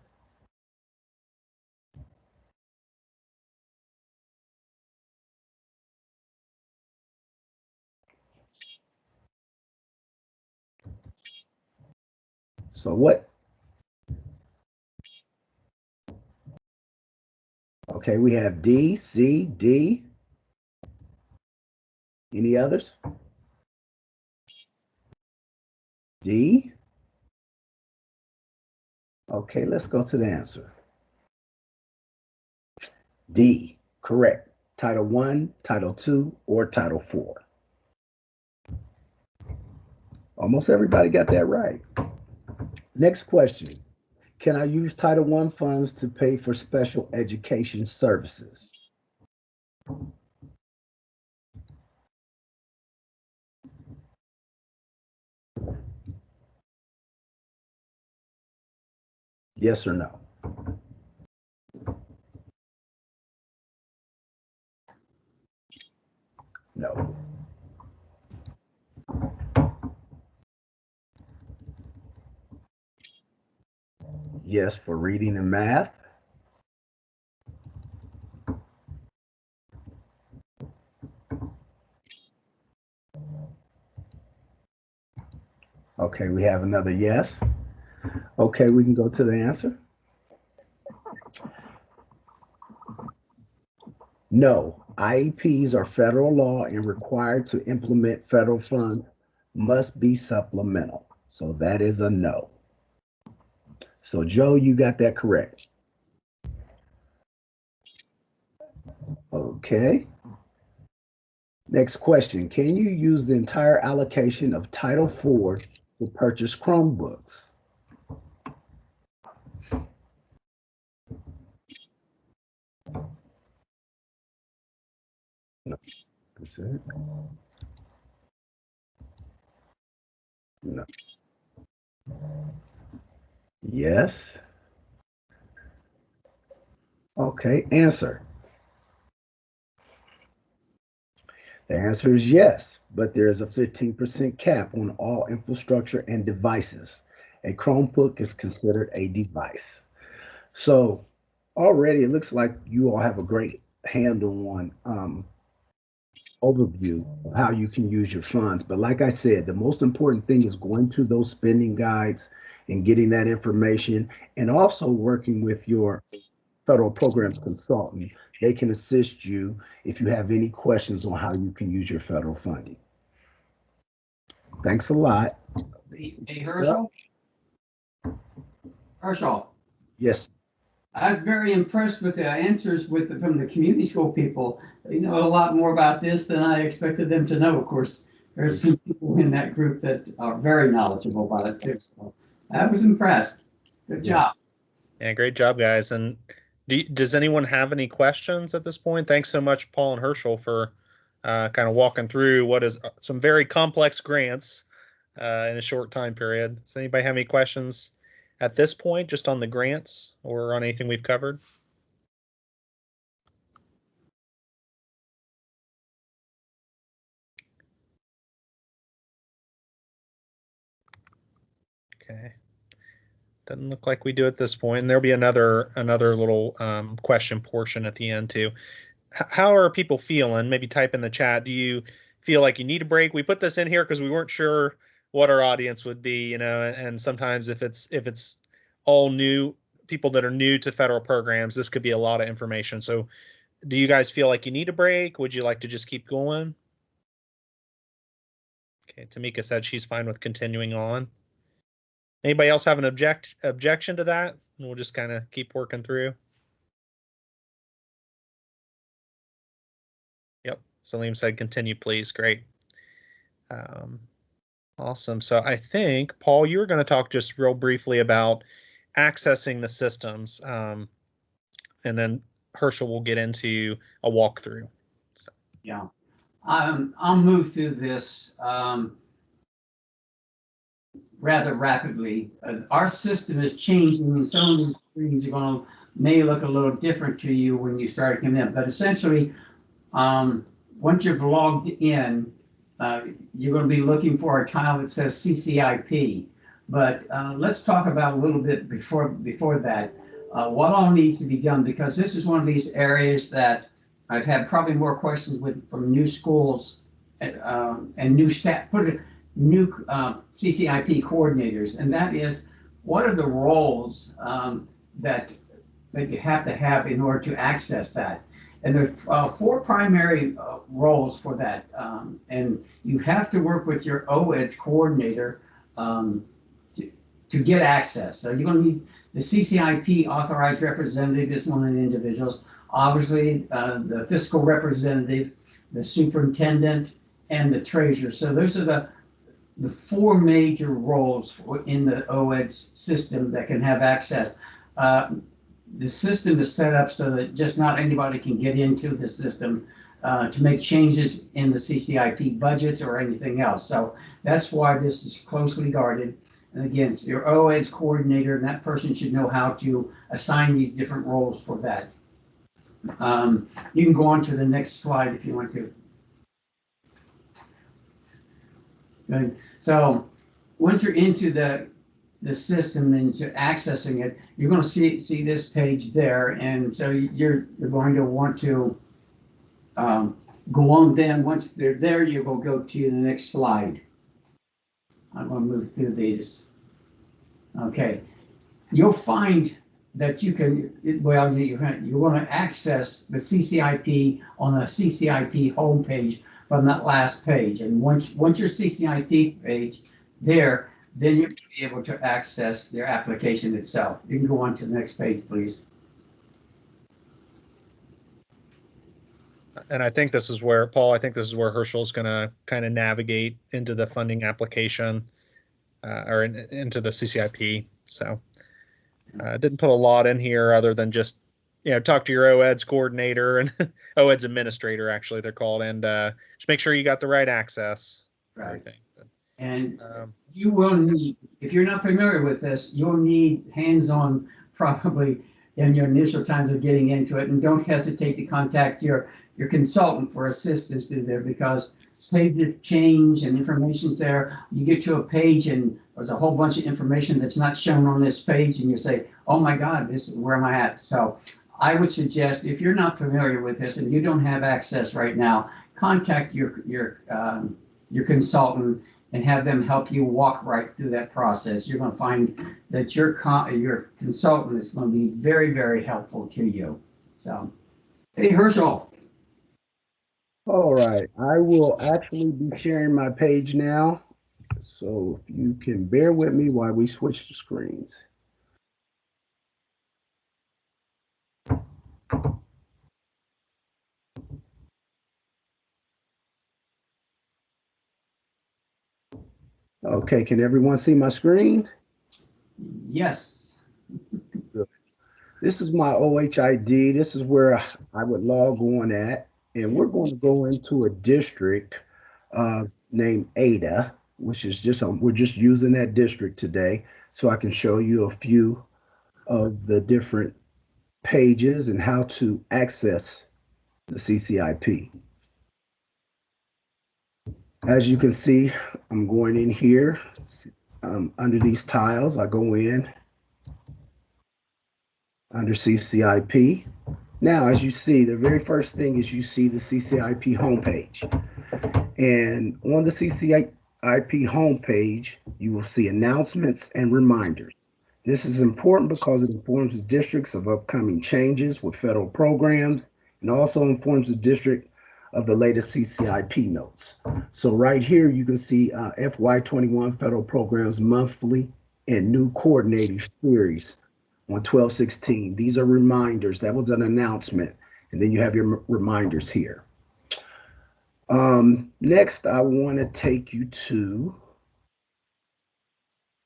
So Okay, we have D, C, D. Any others? D. Okay, let's go to the answer. D, correct. Title I, Title II, or Title IV. Almost everybody got that right. Next question. Can I use Title I funds to pay for special education services? Yes or no? No. Yes for reading and math. Okay, we have another yes. Okay, we can go to the answer. No, IEPs are federal law and required to implement federal funds must be supplemental. So that is a no. So Joe, you got that correct. Okay. Next question. Can you use the entire allocation of Title IV to purchase Chromebooks? No. No. Yes. Okay, answer. The answer is yes, but there is a 15% cap on all infrastructure and devices. A Chromebook is considered a device. So already it looks like you all have a great handle on overview of how you can use your funds. But like I said, the most important thing is going to those spending guides and getting that information, and also working with your federal programs consultant. They can assist you if you have any questions on how you can use your federal funding. Thanks a lot. Hey, Herschel? Herschel, Yes. I was very impressed with the answers from the community school people. They know a lot more about this than I expected them to know. Of course, there's some people in that group that are very knowledgeable about it too. So I was impressed. Good job. Yeah, great job, guys. And does anyone have any questions at this point? Thanks so much, Paul and Herschel, for kind of walking through what is some very complex grants in a short time period. Does anybody have any questions at this point, just on the grants or on anything we've covered? Okay. Doesn't look like we do at this point. And there'll be another little question portion at the end too. How are people feeling? Maybe type in the chat. Do you feel like you need a break? We put this in here because we weren't sure what our audience would be, and sometimes if it's all new people that are new to federal programs, this could be a lot of information. So do you guys feel like you need a break? Would you like to just keep going? Okay, Tamika said she's fine with continuing on. Anybody else have an objection to that? And we'll just kind of keep working through. Yep, Salim said continue, please. Great. Awesome. So I think, Paul, you were going to talk just real briefly about accessing the systems, and then Herschel will get into a walkthrough. So. Yeah, I'll move through this rather rapidly. Our system is changing, and some of these screens may look a little different to you when you start coming in. But essentially, once you've logged in, you're going to be looking for a tile that says CCIP. But let's talk about a little bit before that. What all needs to be done, because this is one of these areas that I've had probably more questions from new schools and new staff, new CCIP coordinators, and that is, what are the roles that that you have to have in order to access that. And there's four primary roles for that. And you have to work with your OEDS coordinator to get access. So you're going to need the CCIP authorized representative is one of the individuals. Obviously, the fiscal representative, the superintendent, and the treasurer. So those are the four major roles in the OEDS system that can have access. The system is set up so that just not anybody can get into the system to make changes in the CCIP budgets or anything else. So that's why this is closely guarded. And again, it's your OEDS coordinator, and that person should know how to assign these different roles for that. You can go on to the next slide if you want to. Good. So once you're into the system and to accessing it, you're going to see this page there, and so you're going to want to go on. Then once they're there, you will go to the next slide. I'm going to move through these. Okay, you'll find that you can, well, you're going to access the CCIP on the CCIP homepage from that last page. And once your CCIP page there, then you'll be able to access their application itself. You can go on to the next page, please. And I think this is where, Paul, I think this is where Herschel's going to kind of navigate into the funding application or into the CCIP. So didn't put a lot in here other than just, talk to your OEDS coordinator and OEDS administrator, actually, they're called, and just make sure you got the right access. Right. But, and you will need, if you're not familiar with this, you'll need hands-on probably in your initial times of getting into it. And don't hesitate to contact your consultant for assistance through there, because pages change and information's there. You get to a page and there's a whole bunch of information that's not shown on this page, and you say, oh my God, where am I at? So I would suggest, if you're not familiar with this and you don't have access right now, contact your consultant and have them help you walk right through that process. You're going to find that your consultant is going to be very, very helpful to you. So, hey, Herschel. All right, I will actually be sharing my page now. So if you can bear with me while we switch the screens. Okay, can everyone see my screen? Yes. Good. This is my OHID. This is where I would log on at. And we're going to go into a district named Ada, which is we're just using that district today. So I can show you a few of the different pages and how to access the CCIP. As you can see, I'm going in here under these tiles. I go in under CCIP. Now, as you see, the very first thing is you see the CCIP homepage. And on the CCIP homepage, you will see announcements and reminders. This is important because it informs the districts of upcoming changes with federal programs and also informs the district of the latest CCIP notes. So right here, you can see FY21 federal programs monthly and new coordinating series on 12/16. These are reminders. That was an announcement. And then you have your reminders here. Next, I want to take you to,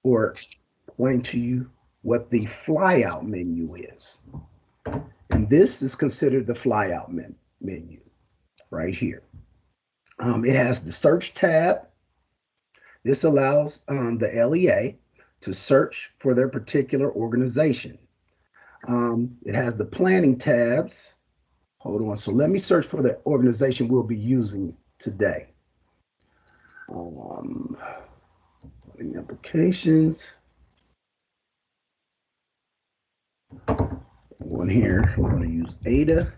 or explain to you what the flyout menu is. And this is considered the flyout menu right here. It has the search tab. This allows the LEA to search for their particular organization. It has the planning tabs. Hold on. So let me search for the organization we'll be using today. Applications. One here. I'm going to use Ada.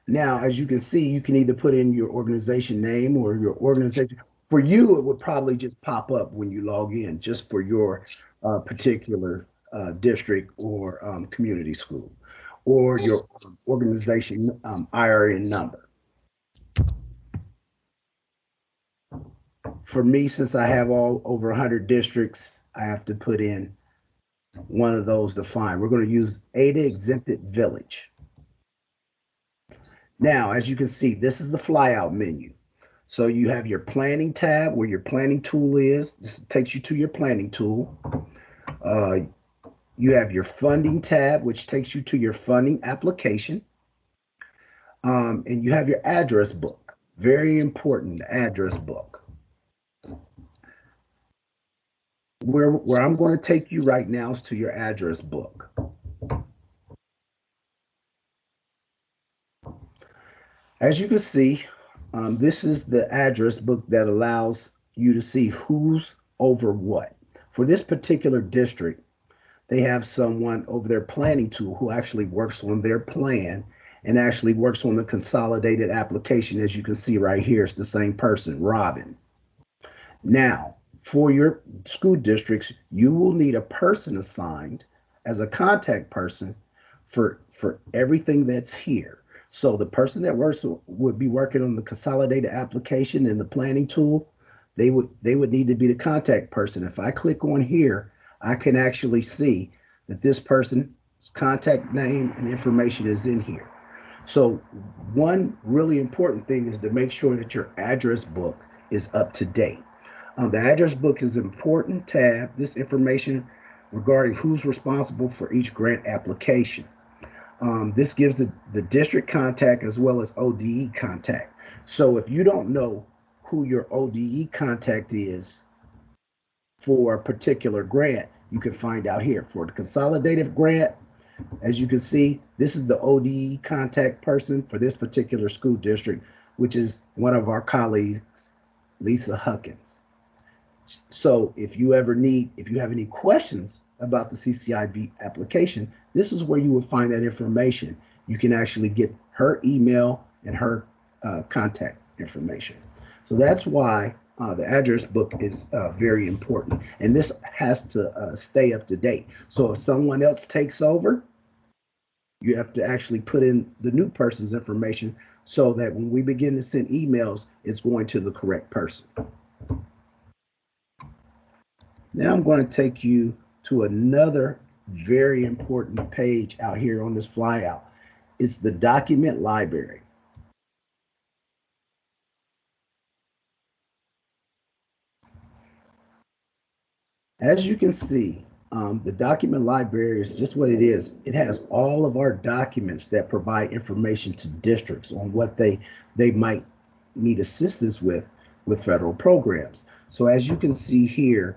Now, as you can see, you can either put in your organization name or your organization. For you, it would probably just pop up when you log in, just for your particular district or community school, or your organization IRN number. For me, since I have all over 100 districts, I have to put in one of those to find. We're going to use ADA exempted village. Now, as you can see, this is the flyout menu. So you have your planning tab where your planning tool is. This takes you to your planning tool. You have your funding tab, which takes you to your funding application. And you have your address book. Very important, the address book. Where I'm going to take you right now is to your address book. As you can see, this is the address book that allows you to see who's over what. For this particular district, they have someone over their planning tool who actually works on their plan and actually works on the consolidated application. As you can see right here, it's the same person, Robin. Now, for your school districts, you will need a person assigned as a contact person for everything that's here. So the person that would be working on the consolidated application and the planning tool, they would need to be the contact person. If I click on here, I can actually see that this person's contact name and information is in here. So one really important thing is to make sure that your address book is up to date. The address book is an important tab. This information regarding who's responsible for each grant application. This gives the district contact as well as ODE contact. So if you don't know who your ODE contact is for a particular grant, you can find out here. For the consolidated grant, as you can see, this is the ODE contact person for this particular school district, which is one of our colleagues, Lisa Huckins. So if you have any questions about the CCIB application, this is where you will find that information. You can actually get her email and her contact information. So that's why the address book is very important. And this has to stay up to date. So if someone else takes over, you have to actually put in the new person's information so that when we begin to send emails, it's going to the correct person. Now I'm going to take you to another very important page out here on this flyout. It's the document library. As you can see, the document library is just what it is. It has all of our documents that provide information to districts on what they might need assistance with federal programs. So as you can see here,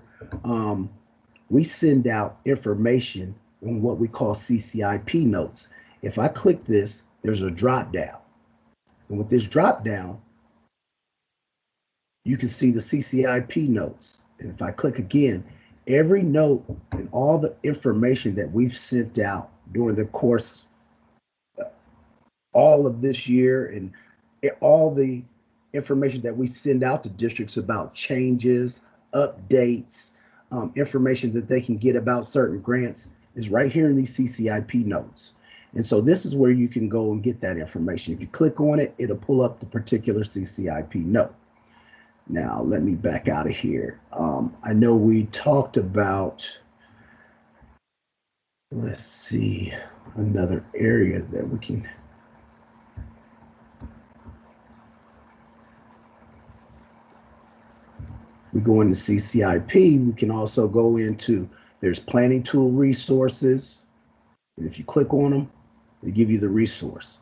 we send out information on what we call CCIP notes. If I click this, there's a drop down. And with this drop down, you can see the CCIP notes. And if I click again, every note and all the information that we've sent out during the course, all of this year, and all the information that we send out to districts about changes, updates, information that they can get about certain grants is right here in these CCIP notes. And so this is where you can go and get that information. If you click on it, it'll pull up the particular CCIP note. Now, let me back out of here. I know we talked about, let's see, another area that we can. We go into CCIP, we can also go into, there's planning tool resources. And if you click on them, they give you the resource.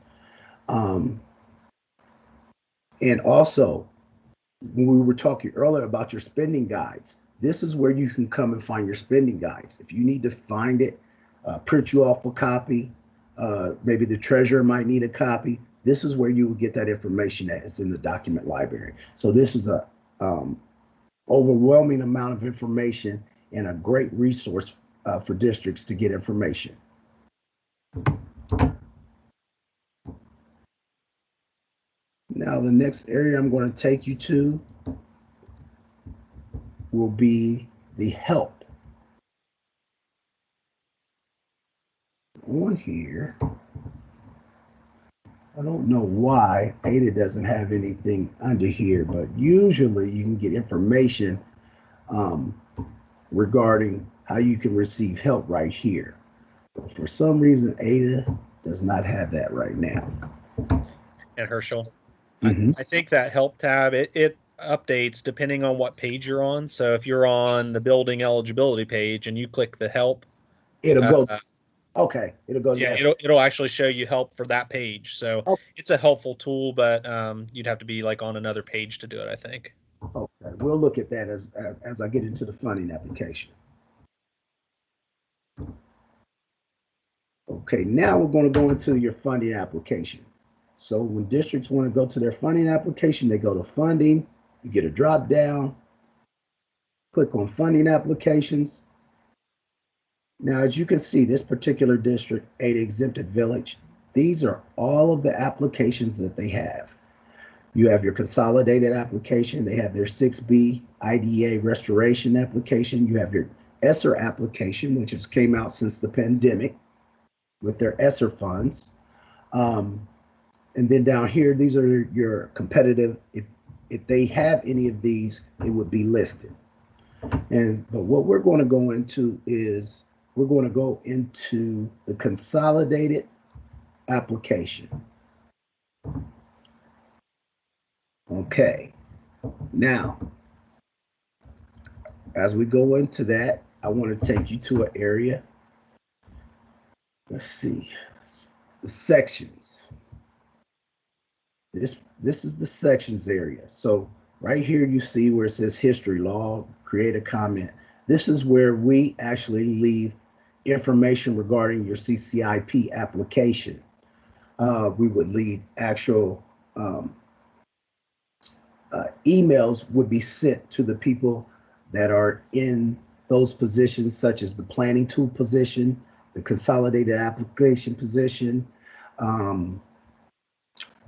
And also, when we were talking earlier about your spending guides, this is where you can come and find your spending guides. If you need to find it, print you off a copy, maybe the treasurer might need a copy, this is where you will get that information at. It's in the document library. So this is a overwhelming amount of information and a great resource for districts to get information. Now, the next area I'm going to take you to will be the help. on here. I don't know why ADA doesn't have anything under here, but usually you can get information um, regarding how you can receive help right here. But for some reason, ADA does not have that right now. And Herschel, Mhm. I think that help tab, it updates depending on what page you're on. So if you're on the building eligibility page and you click the help, It'll uh, go, okay, it'll go to yeah, that. it'll actually show you help for that page. So Oh, it's a helpful tool, but you'd have to be like on another page to do it, I think. okay, we'll look at that as I get into the funding application. Okay, now we're going to go into your funding application. So when districts want to go to their funding application, they go to funding, you get a drop down, click on funding applications. Now, as you can see, this particular district, Ada Exempted Village, these are all of the applications that they have. You have your consolidated application, they have their 6B IDA restoration application, you have your ESSER application, which has came out since the pandemic with their ESSER funds. And then down here, these are your competitive. If they have any of these, it would be listed. But what we're going to go into is we're going to go into the consolidated application. Okay. Now, as we go into that, I want to take you to an area. Let's see. The sections. This is the sections area. So right here you see where it says history log, create a comment. This is where we actually leave information regarding your CCIP application. We would leave actual emails would be sent to the people that are in those positions, such as the planning tool position, the consolidated application position, um,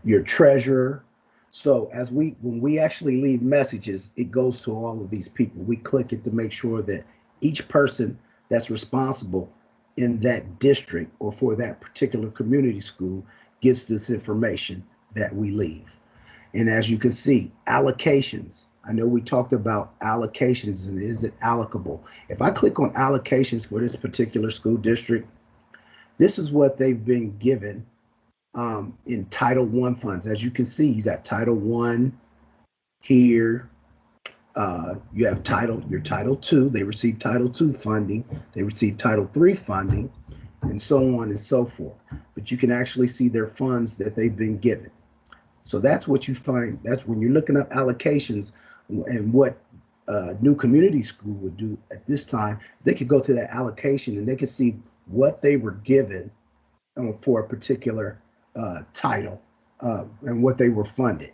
your treasurer. So when we actually leave messages, it goes to all of these people. We click it to make sure that each person that's responsible in that district or for that particular community school gets this information that we leave. And as you can see, allocations. I know we talked about allocations and is it allocable? If I click on allocations for this particular school district, this is what they've been given in Title I funds. As you can see, you got Title I here. You have your Title II. They receive Title II funding. They receive Title III funding, and so on and so forth. But you can actually see their funds that they've been given. So that's what you find. That's when you're looking up allocations and what new community school would do at this time. They could go to that allocation and they could see what they were given for a particular title and what they were funded.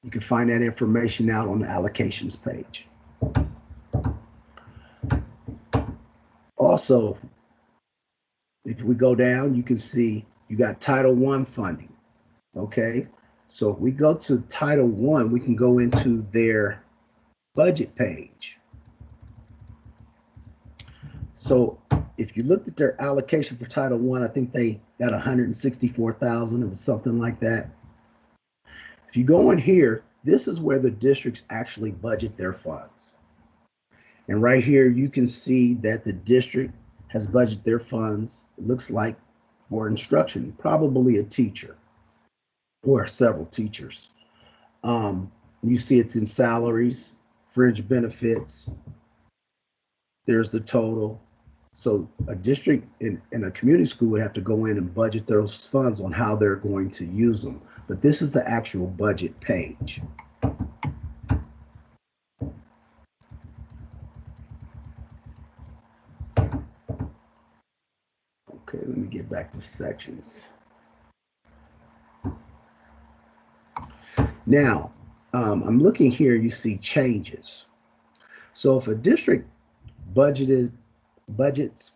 You can find that information out on the allocations page. Also, if we go down, you can see you got Title I funding. Okay, so if we go to Title I, we can go into their budget page. So if you looked at their allocation for Title I, I think they got 164,000. It was something like that. If you go in here, this is where the districts actually budget their funds. And right here, you can see that the district has budgeted their funds, it looks like, for instruction, probably a teacher or several teachers. You see it's in salaries, fringe benefits. There's the total. So a district in a community school would have to go in and budget those funds on how they're going to use them. But this is the actual budget page. Okay, let me get back to sections. Now, I'm looking here, you see changes. So if a district budgets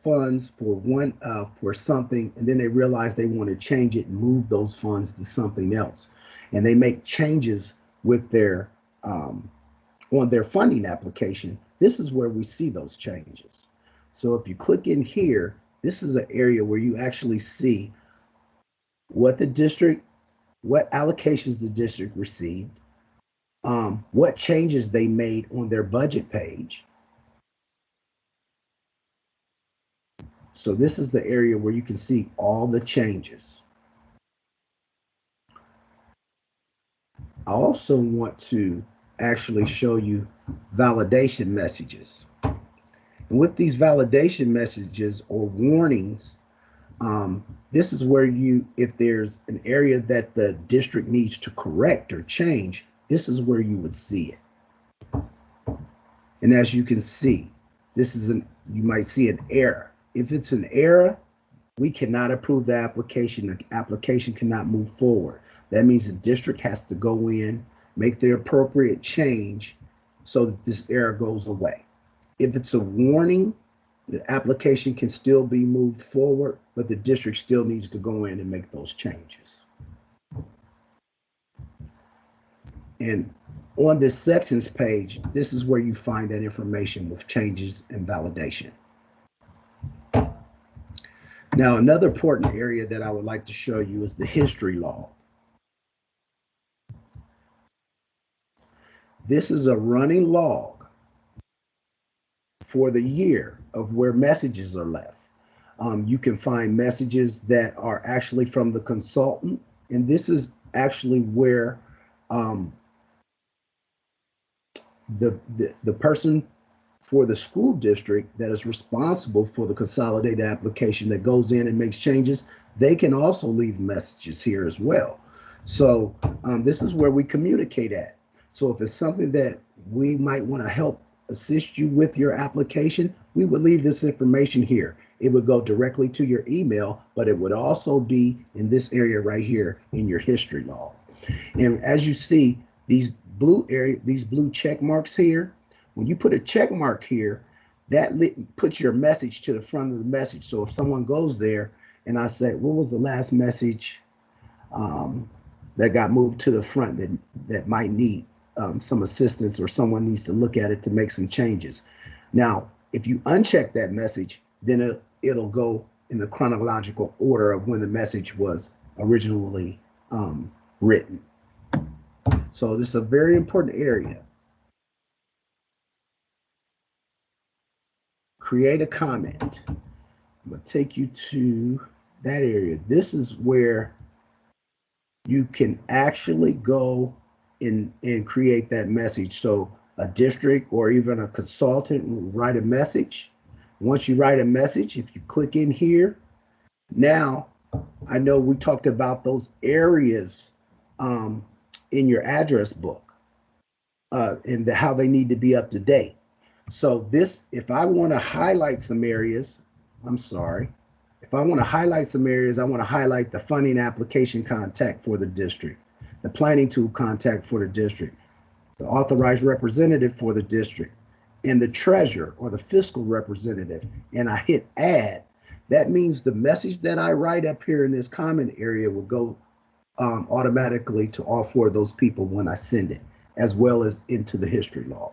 funds for something, and then they realize they want to change it and move those funds to something else, and they make changes with their on their funding application, this is where we see those changes. So if you click in here, This is an area where you actually see what the district, what allocations the district received, what changes they made on their budget page. So this is the area where you can see all the changes. I also want to actually show you validation messages. And with these validation messages or warnings, this is where you, if there's an area that the district needs to correct or change, this is where you would see it. And as you can see, this is you might see an error. If it's an error, we cannot approve the application. The application cannot move forward. That means the district has to go in, make the appropriate change so that this error goes away. If it's a warning, the application can still be moved forward, but the district still needs to go in and make those changes. And on this sections page, this is where you find that information with changes and validation. Now, another important area that I would like to show you is the history log. This is a running log for the year of where messages are left. You can find messages that are actually from the consultant, and this is actually where the person for the school district that is responsible for the consolidated application that goes in and makes changes, they can also leave messages here as well. So this is where we communicate at. So if it's something that we might want to help assist you with your application, we would leave this information here. It would go directly to your email, but it would also be in this area right here in your history log. And as you see, these blue check marks here, when you put a check mark here, that puts your message to the front of the message. So if someone goes there and I say, what was the last message that got moved to the front that might need some assistance, or someone needs to look at it to make some changes. Now, if you uncheck that message, then it'll go in the chronological order of when the message was originally written. So this is a very important area. Create a comment. I'm going to take you to that area. This is where you can actually go in and create that message. So a district or even a consultant will write a message. Once you write a message, if you click in here, now I know we talked about those areas in your address book and how they need to be up to date. So this, if I want to highlight some areas, if I want to highlight some areas, I want to highlight the funding application contact for the district, the planning tool contact for the district, the authorized representative for the district, and the treasurer or the fiscal representative, and I hit add. That means the message that I write up here in this comment area will go automatically to all four of those people when I send it, as well as into the history log.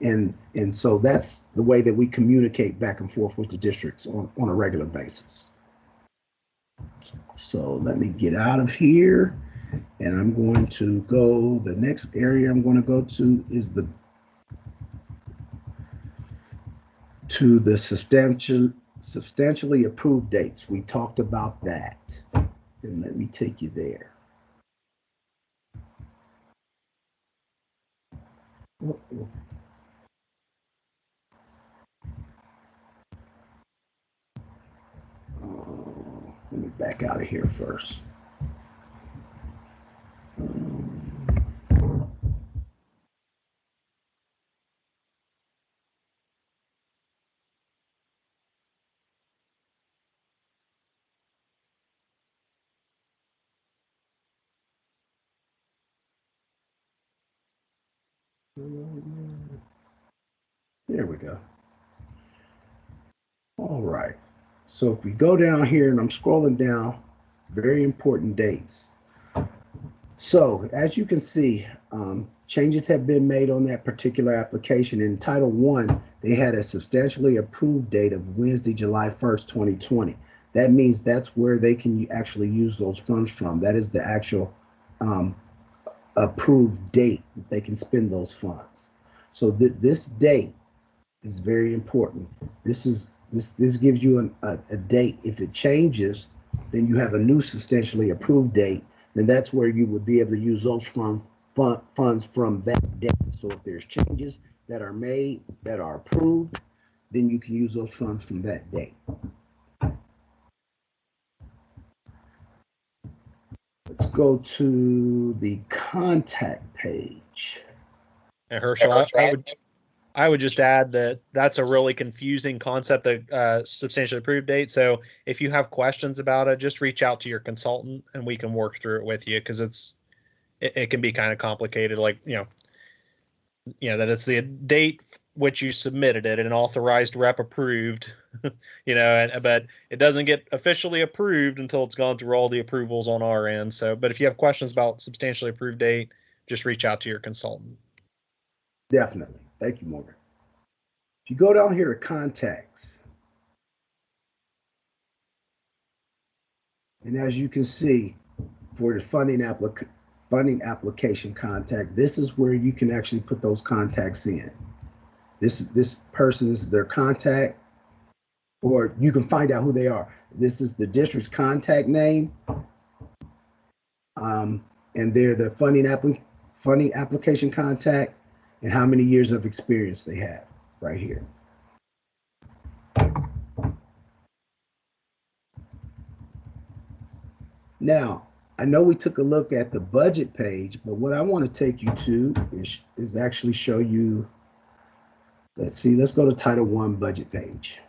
And so that's the way that we communicate back and forth with the districts on a regular basis. So let me get out of here, and I'm going to go, the next area I'm going to go to is the substantially approved dates. We talked about that, and let me take you there. Let me back out of here first. There we go. All right. So if we go down here, and I'm scrolling down, very important dates. So as you can see, changes have been made on that particular application. In Title I, they had a substantially approved date of Wednesday, July 1st, 2020. That means that's where they can actually use those funds from. That is the actual um, approved date that they can spend those funds. So this date is very important. This gives you a date. If it changes, then you have a new substantially approved date. Then that's where you would be able to use those funds from that date. So if there's changes that are made that are approved, then you can use those funds from that date. Let's go to the contact page. And Herschel, I would just add that that's a really confusing concept, the substantially approved date. So if you have questions about it, just reach out to your consultant and we can work through it with you, because it can be kind of complicated. Like, that it's the date which you submitted it, an authorized rep approved, but it doesn't get officially approved until it's gone through all the approvals on our end. So, but if you have questions about substantially approved date, just reach out to your consultant. Definitely. Thank you, Morgan. If you go down here to contacts, and as you can see, for the funding application contact, this is where you can actually put those contacts in. This person is their contact, or you can find out who they are. This is the district's contact name, and they're the funding application contact, and how many years of experience they have right here. Now, I know we took a look at the budget page, but what I want to take you to is actually show you, let's go to Title I budget page.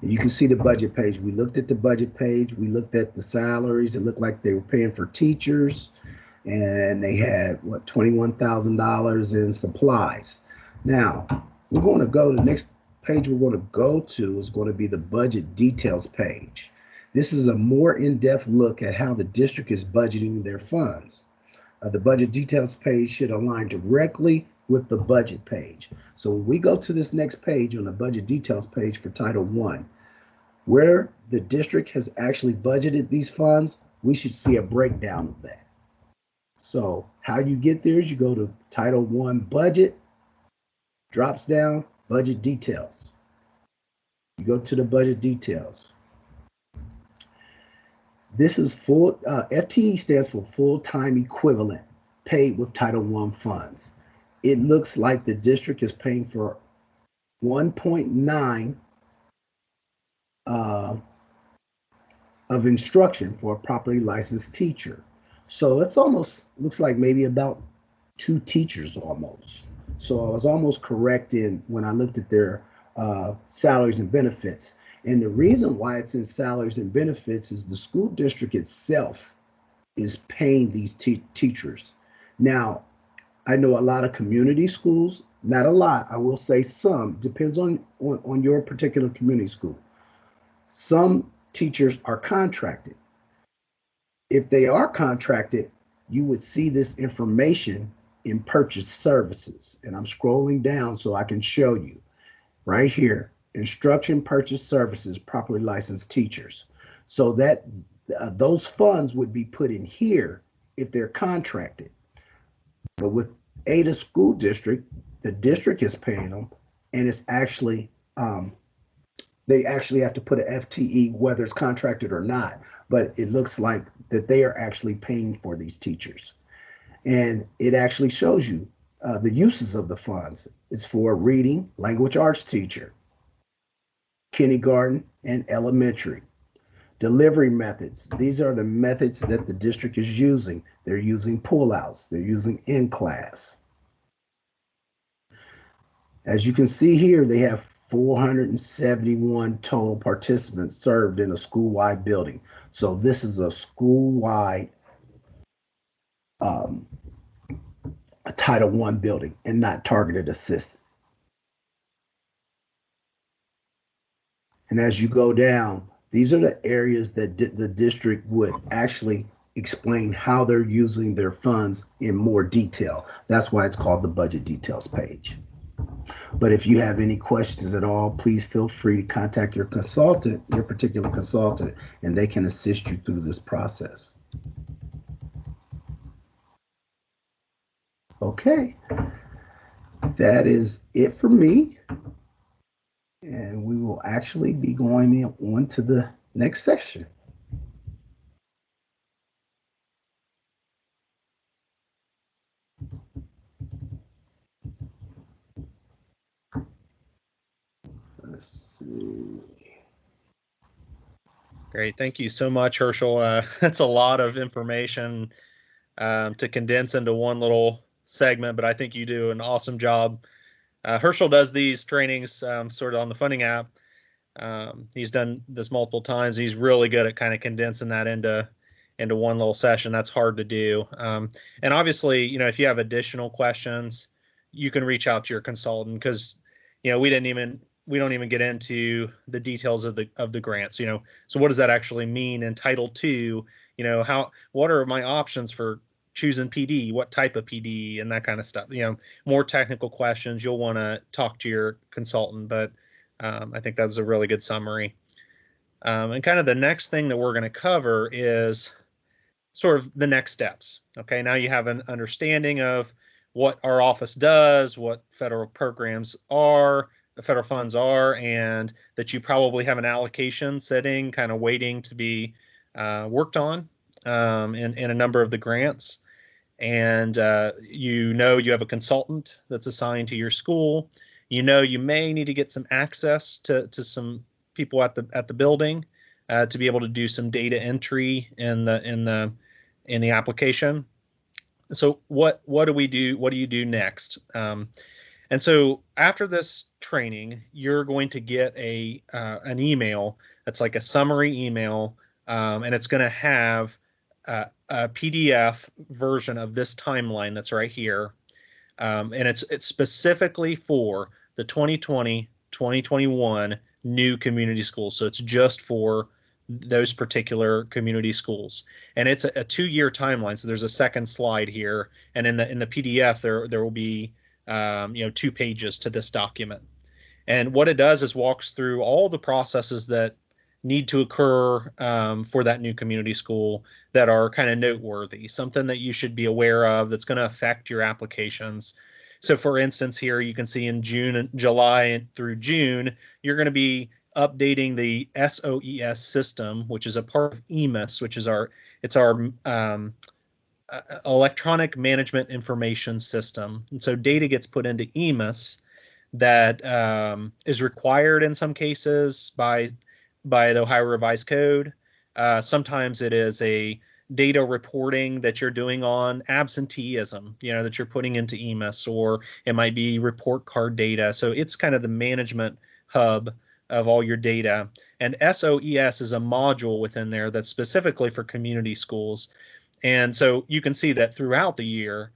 You can see the budget page. We looked at the budget page. We looked at the salaries. It looked like they were paying for teachers, and they had, $21,000 in supplies. Now, we're going to go to the next page we're going to go to is going to be the budget details page. This is a more in-depth look at how the district is budgeting their funds. The budget details page should align directly with the budget page. So when we go to this next page on the budget details page for Title I, where the district has actually budgeted these funds, we should see a breakdown of that. So how you get there is you go to Title I budget, drops down, budget details. You go to the budget details. This is full, FTE stands for full-time equivalent, paid with Title I funds. It looks like the district is paying for 1.9 of instruction for a properly licensed teacher. So it's almost, looks like maybe about 2 teachers almost. So I was almost correct in when I looked at their salaries and benefits. And the reason why it's in salaries and benefits is the school district itself is paying these teachers. Now, I know a lot of community schools, not a lot, I will say some, depends on your particular community school. Some teachers are contracted. If they are contracted, you would see this information in purchase services. And I'm scrolling down so I can show you right here. Instruction purchase services, properly licensed teachers. So that those funds would be put in here if they're contracted. But with Ada School District, the district is paying them, and it's actually they actually have to put an FTE whether it's contracted or not. But it looks like that they are actually paying for these teachers, and it actually shows you the uses of the funds. It's for reading, language arts teacher, kindergarten, and elementary. Delivery methods. These are the methods that the district is using. They're using pullouts. They're using in-class. As you can see here, they have 471 total participants served in a school-wide building. So this is a school-wide a Title I building and not targeted assistant. And as you go down, these are the areas that the district would actually explain how they're using their funds in more detail. That's why it's called the budget details page. But if you have any questions at all, please feel free to contact your consultant, your particular consultant, and they can assist you through this process. Okay, that is it for me. And we will actually be going on to the next section. Let's see. Great. Thank you so much, Herschel. That's a lot of information to condense into one little segment, but I think you do an awesome job. Herschel does these trainings sort of on the funding app. He's done this multiple times. He's really good at kind of condensing that into one little session. That's hard to do. And obviously, if you have additional questions, you can reach out to your consultant, because we don't even get into the details of the grants. So what does that actually mean in Title II? What are my options for choosing PD? What type of PD and that kind of stuff? More technical questions, you'll want to talk to your consultant. But I think that's a really good summary. And kind of the next thing that we're going to cover is sort of the next steps. Okay, now you have an understanding of what our office does, what federal programs are, the federal funds are, and that you probably have an allocation sitting, kind of waiting to be worked on in a number of the grants. And you have a consultant that's assigned to your school. You may need to get some access to some people at the building to be able to do some data entry in the application. So what do we do? What do you do next? And so after this training, you're going to get an email that's like a summary email, and it's going to have a PDF version of this timeline that's right here. And it's specifically for the 2020-2021 new community schools. So it's just for those particular community schools, and it's a 2-year timeline. So there's a second slide here, and in the PDF there will be 2 pages to this document. And what it does is walks through all the processes that need to occur for that new community school that are kind of noteworthy, something that you should be aware of that's going to affect your applications. So for instance, here you can see in July through June, you're going to be updating the SOES system, which is a part of EMIS, which is our electronic management information system. And so data gets put into EMIS that is required in some cases by the Ohio Revised Code. Sometimes it is a data reporting that you're doing on absenteeism, that you're putting into EMIS, or it might be report card data. So it's kind of the management hub of all your data. And SOES is a module within there that's specifically for community schools. And so you can see that throughout the year,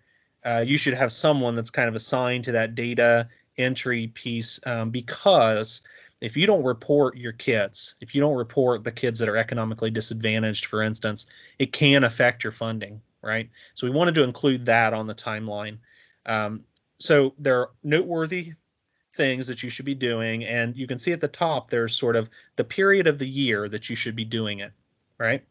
you should have someone that's kind of assigned to that data entry piece, because if you don't report your kids, if you don't report the kids that are economically disadvantaged, for instance, it can affect your funding, right? So we wanted to include that on the timeline. So there are noteworthy things that you should be doing, and you can see at the top there's sort of the period of the year that you should be doing it, right?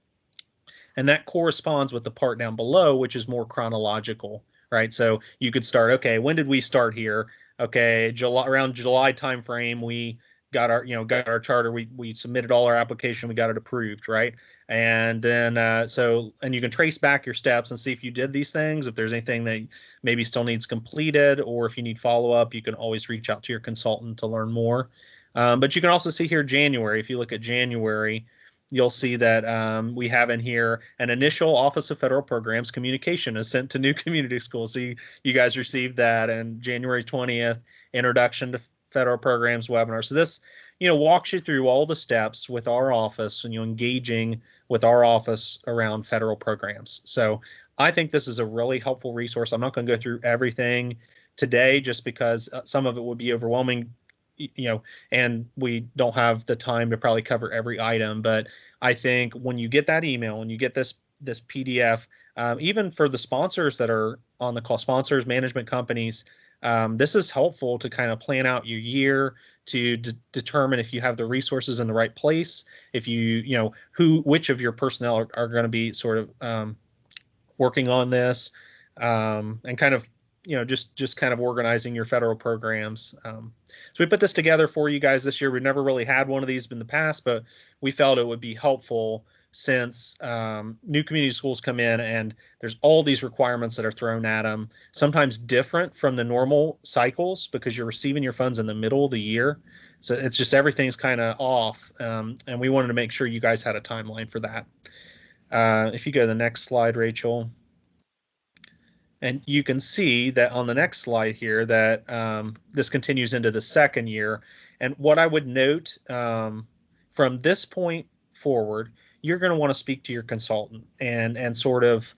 And that corresponds with the part down below, which is more chronological, right? So you could start, okay, when did we start here? Okay, around July timeframe, we got our charter. We submitted all our application. We got it approved, right? And then and you can trace back your steps and see if you did these things. If there's anything that maybe still needs completed, or if you need follow up, you can always reach out to your consultant to learn more. But you can also see here January. If you look at January, you'll see that we have in here an initial Office of Federal Programs communication is sent to new community schools. So you guys received that, and January 20th, Introduction to Federal Programs webinar. So this, walks you through all the steps with our office and engaging with our office around federal programs. So I think this is a really helpful resource. I'm not going to go through everything today just because some of it would be overwhelming, and we don't have the time to probably cover every item. But I think when you get that email and you get this PDF, even for the sponsors that are on the call, sponsors, management companies, This is helpful to kind of plan out your year, to determine if you have the resources in the right place, if you know, which of your personnel are going to be sort of working on this, and kind of, you know, just kind of organizing your federal programs. So we put this together for you guys this year. We've never really had one of these in the past, but we felt it would be helpful since new community schools come in and there's all these requirements that are thrown at them, sometimes different from the normal cycles because you're receiving your funds in the middle of the year. So it's just everything's kind of off, and we wanted to make sure you guys had a timeline for that. If you go to the next slide, Rachel. And you can see that on the next slide here that this continues into the second year. And what I would note, from this point forward, you're going to want to speak to your consultant and sort of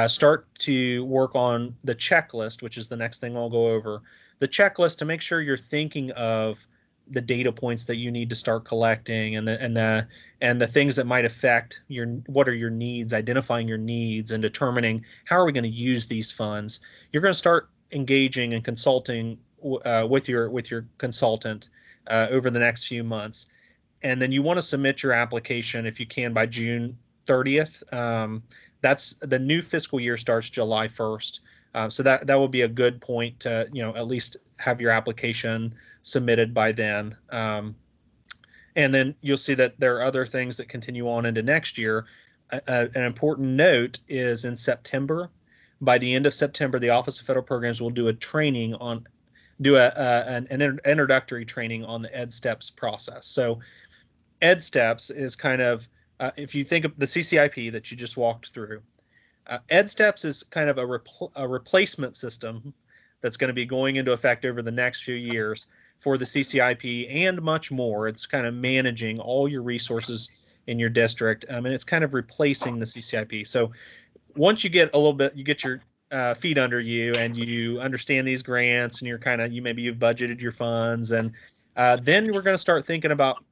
start to work on the checklist, which is the next thing I'll go over. The checklist to make sure you're thinking of the data points that you need to start collecting, and the things that might affect what are your needs, identifying your needs and determining how are we going to use these funds. You're going to start engaging and consulting with your consultant over the next few months, and then you want to submit your application if you can by June 30th. That's the new fiscal year starts July 1st. So that will be a good point to, you know, at least have your application submitted by then. And then you'll see that there are other things that continue on into next year. An important note is in September. By the end of September, the Office of Federal Programs will do an introductory training on the EdSteps process. So EdSteps is kind of, if you think of the CCIP that you just walked through, EdSteps is kind of a replacement system that's going to be going into effect over the next few years for the CCIP and much more. It's kind of managing all your resources in your district, and it's kind of replacing the CCIP. So once you get a little bit, you get your feet under you and you understand these grants, and maybe you've budgeted your funds, and then we're going to start thinking about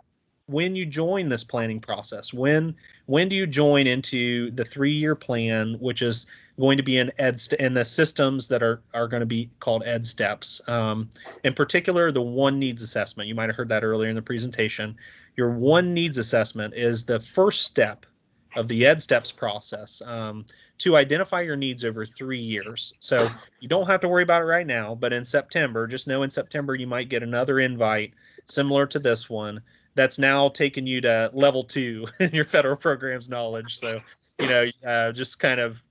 when you join this planning process. When do you join into the 3-year plan, which is going to be in the systems that are going to be called EdSteps. In particular, the one needs assessment. You might have heard that earlier in the presentation. Your one needs assessment is the first step of the EdSteps process to identify your needs over 3 years. So you don't have to worry about it right now, but in September, just know in September you might get another invite similar to this one that's now taken you to level 2 in your federal programs knowledge. So, you know, just kind of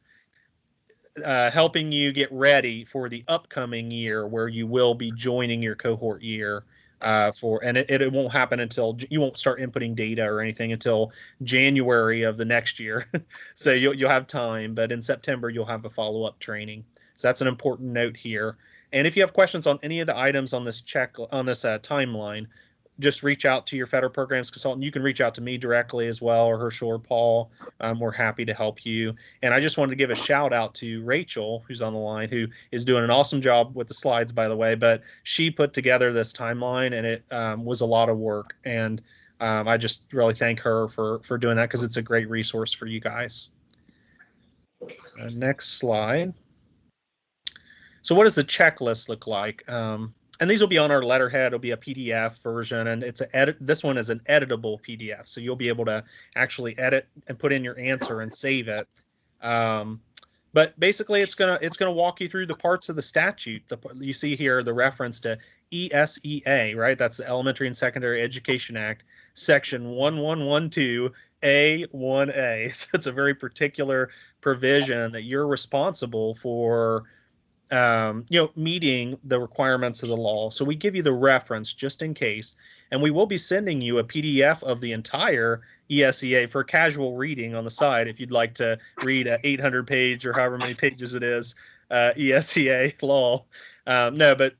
helping you get ready for the upcoming year where you will be joining your cohort year and it won't happen until you won't start inputting data or anything until January of the next year. So you'll have time, but in September you'll have a follow-up training. So that's an important note here. And if you have questions on any of the items on this timeline, just reach out to your federal programs consultant. You can reach out to me directly as well, or Herschel or Paul. We're happy to help you. And I just wanted to give a shout out to Rachel, who's on the line, who is doing an awesome job with the slides, by the way. But she put together this timeline, and it was a lot of work. And I just really thank her for doing that, because it's a great resource for you guys. Next slide. So what does the checklist look like? And these will be on our letterhead. It'll be a PDF version, and this one is an editable PDF, so you'll be able to actually edit and put in your answer and save it. But basically, it's gonna walk you through the parts of the statute. You see here the reference to ESEA, right? That's the Elementary and Secondary Education Act, Section 1112A1A. So it's a very particular provision that you're responsible for, meeting the requirements of the law. So we give you the reference just in case, and we will be sending you a PDF of the entire ESEA for casual reading on the side if you'd like to read a 800-page or however many pages it is ESEA law. No, but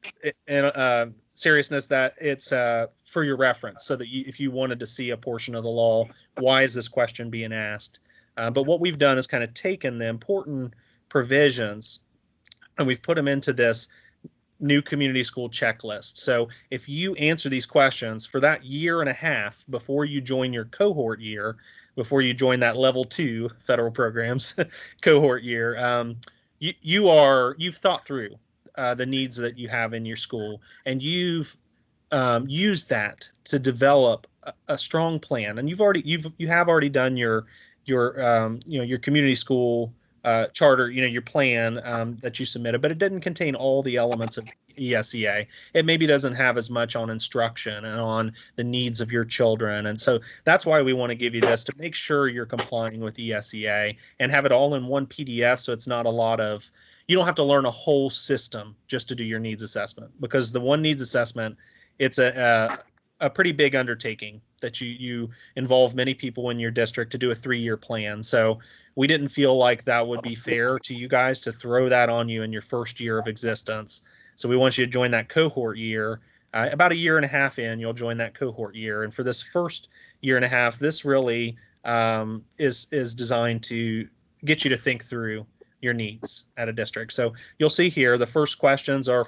in seriousness, that it's for your reference, so that if you wanted to see a portion of the law, why is this question being asked? But what we've done is kind of taken the important provisions and we've put them into this new community school checklist. So if you answer these questions for that year and a half before you join your cohort year, before you join that level 2 federal programs cohort year, you've thought through the needs that you have in your school, and you've used that to develop a strong plan, and you have already done your community school charter, your plan that you submitted, but it didn't contain all the elements of ESEA. It maybe doesn't have as much on instruction and on the needs of your children. And so that's why we want to give you this, to make sure you're complying with ESEA and have it all in one PDF. So it's not a lot of, you don't have to learn a whole system just to do your needs assessment, because the one needs assessment, it's a pretty big undertaking that you involve many people in your district to do a 3-year plan. So we didn't feel like that would be fair to you guys to throw that on you in your first year of existence. So we want you to join that cohort year. About a year and a half in, you'll join that cohort year. And for this first year and a half, this really is designed to get you to think through your needs at a district. So you'll see here the first questions are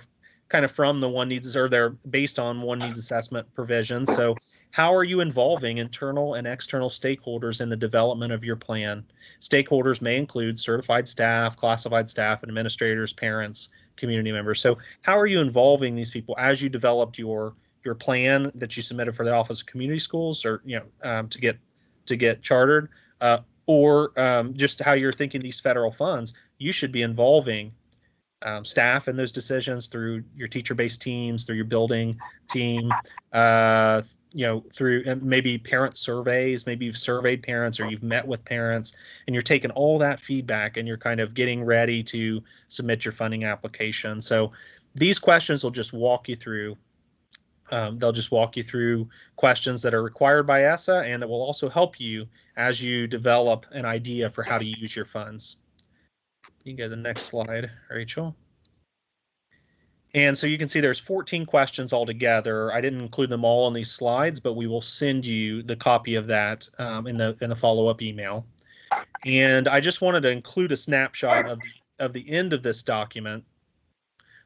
kind of from the one needs, or they're based on one needs assessment provisions. So how are you involving internal and external stakeholders in the development of your plan? Stakeholders may include certified staff, classified staff, administrators, parents, community members. So how are you involving these people as you developed your plan that you submitted for the Office of Community Schools, or to get chartered, or just how you're thinking these federal funds? You should be involving staff in those decisions through your teacher-based teams, through your building team, through maybe parent surveys. Maybe you've surveyed parents or you've met with parents, and you're taking all that feedback and you're kind of getting ready to submit your funding application. So these questions will just walk you through. They'll just walk you through questions that are required by ESSA, and that will also help you as you develop an idea for how to use your funds. You can go to the next slide, Rachel. And so you can see there's 14 questions altogether. I didn't include them all on these slides, but we will send you the copy of that in the follow-up email. And I just wanted to include a snapshot of the end of this document,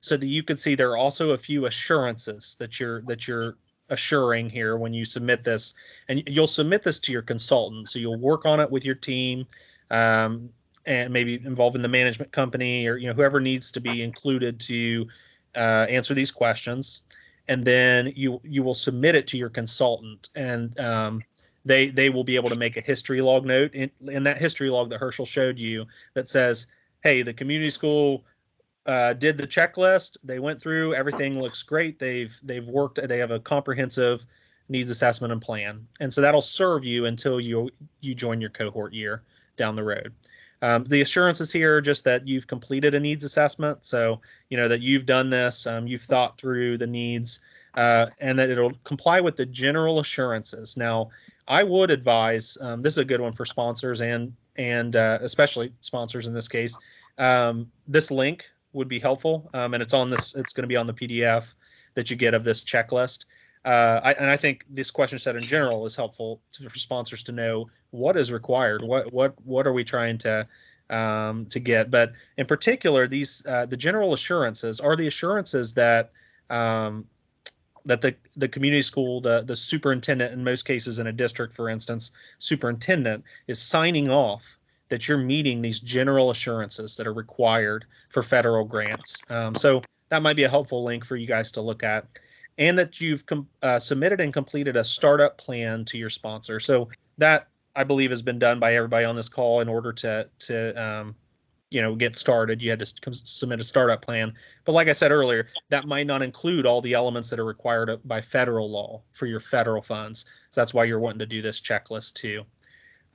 so that you can see there are also a few assurances that you're assuring here when you submit this. And you'll submit this to your consultant, so you'll work on it with your team. And maybe involving the management company, or whoever needs to be included to answer these questions, and then you will submit it to your consultant, and they will be able to make a history log note in that history log that Herschel showed you that says, hey, the community school did the checklist, they went through, everything looks great, they've worked, they have a comprehensive needs assessment and plan. And so that'll serve you until you join your cohort year down the road. The assurances here are just that you've completed a needs assessment, so that you've done this, you've thought through the needs, and that it'll comply with the general assurances. Now, I would advise, this is a good one for sponsors and especially sponsors in this case. This link would be helpful, and it's on this. It's going to be on the PDF that you get of this checklist. I think this question set in general is helpful for sponsors to know what is required, what are we trying to get. But in particular, these the general assurances are the assurances that that the community school, the superintendent, in most cases in a district, for instance, superintendent is signing off that you're meeting these general assurances that are required for federal grants. So that might be a helpful link for you guys to look at. And that you've submitted and completed a startup plan to your sponsor. So that, I believe, has been done by everybody on this call in order to get started. You had to submit a startup plan. But like I said earlier, that might not include all the elements that are required by federal law for your federal funds. So that's why you're wanting to do this checklist too.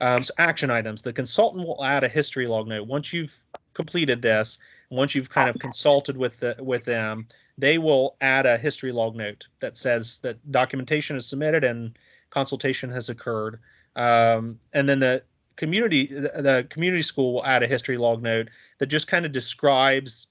So action items. The consultant will add a history log note. Once you've completed this, once you've kind of consulted with them, they will add a history log note that says that documentation is submitted and consultation has occurred. And then the community school will add a history log note that just kind of describes,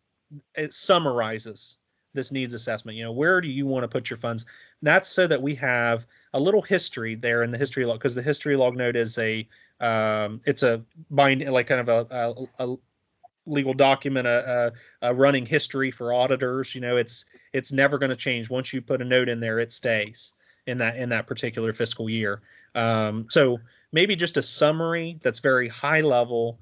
it summarizes this needs assessment. Where do you want to put your funds? And that's so that we have a little history there in the history log, because the history log note is it's a bind, like kind of a legal document, a running history for auditors. It's never going to change. Once you put a note in there, it stays in that particular fiscal year. So maybe just a summary that's very high level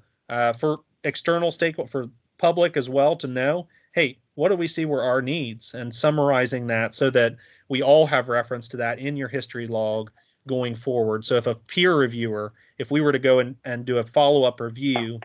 for external stakeholders, for public as well to know. hey, what do we see were our needs, and summarizing that so that we all have reference to that in your history log going forward. So if a peer reviewer, if we were to go and do a follow-up review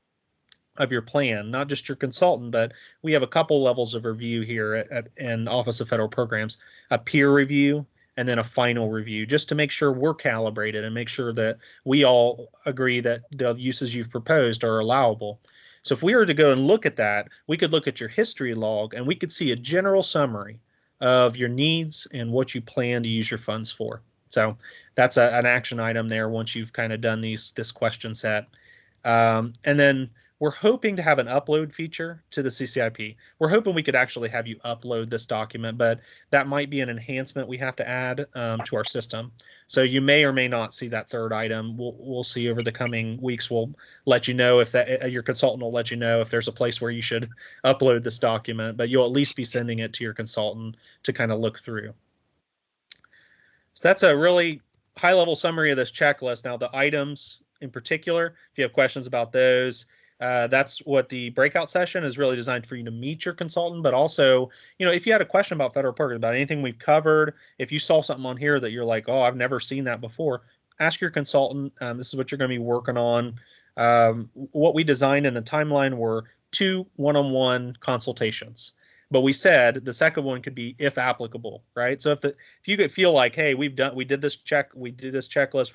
of your plan, not just your consultant, but we have a couple levels of review here in Office of Federal Programs, a peer review and then a final review, just to make sure we're calibrated and make sure that we all agree that the uses you've proposed are allowable. So if we were to go and look at that, we could look at your history log and we could see a general summary of your needs and what you plan to use your funds for. So that's an action item there once you've kind of done this question set. And then we're hoping to have an upload feature to the CCIP. We're hoping we could actually have you upload this document, but that might be an enhancement we have to add to our system. So you may or may not see that third item. We'll see over the coming weeks. We'll let you know if that your consultant will let you know if there's a place where you should upload this document, but you'll at least be sending it to your consultant to kind of look through. So that's a really high-level summary of this checklist. Now, the items in particular, if you have questions about those, that's what the breakout session is really designed for you to meet your consultant, but also, if you had a question about federal programs, about anything we've covered, if you saw something on here that you're like, oh, I've never seen that before, ask your consultant. This is what you're going to be working on. What we designed in the timeline were 2 one-on-one consultations. But we said the second one could be if applicable, right? So if you could feel like, hey, we did this checklist,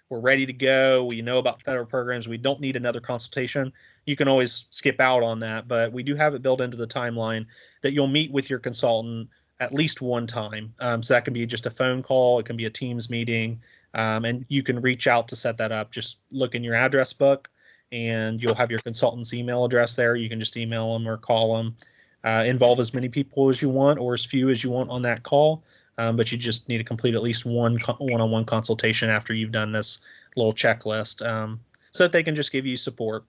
we're ready to go, we know about federal programs, we don't need another consultation, you can always skip out on that. But we do have it built into the timeline that you'll meet with your consultant at least one time. So that can be just a phone call, it can be a Teams meeting, and you can reach out to set that up. Just look in your address book and you'll have your consultant's email address there. You can just email them or call them. Involve as many people as you want or as few as you want on that call, but you just need to complete at least one one-on-one consultation after you've done this little checklist, so that they can just give you support.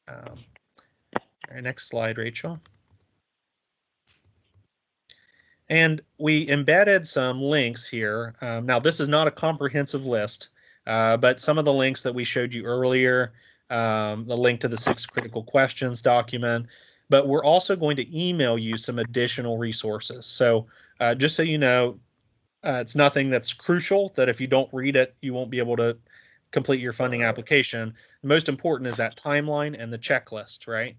All right, next slide, Rachel. And we embedded some links here. Now, this is not a comprehensive list, but some of the links that we showed you earlier, the link to the 6 critical questions document, but we're also going to email you some additional resources. So just so you know, it's nothing that's crucial, that if you don't read it, you won't be able to complete your funding application. The most important is that timeline and the checklist, right?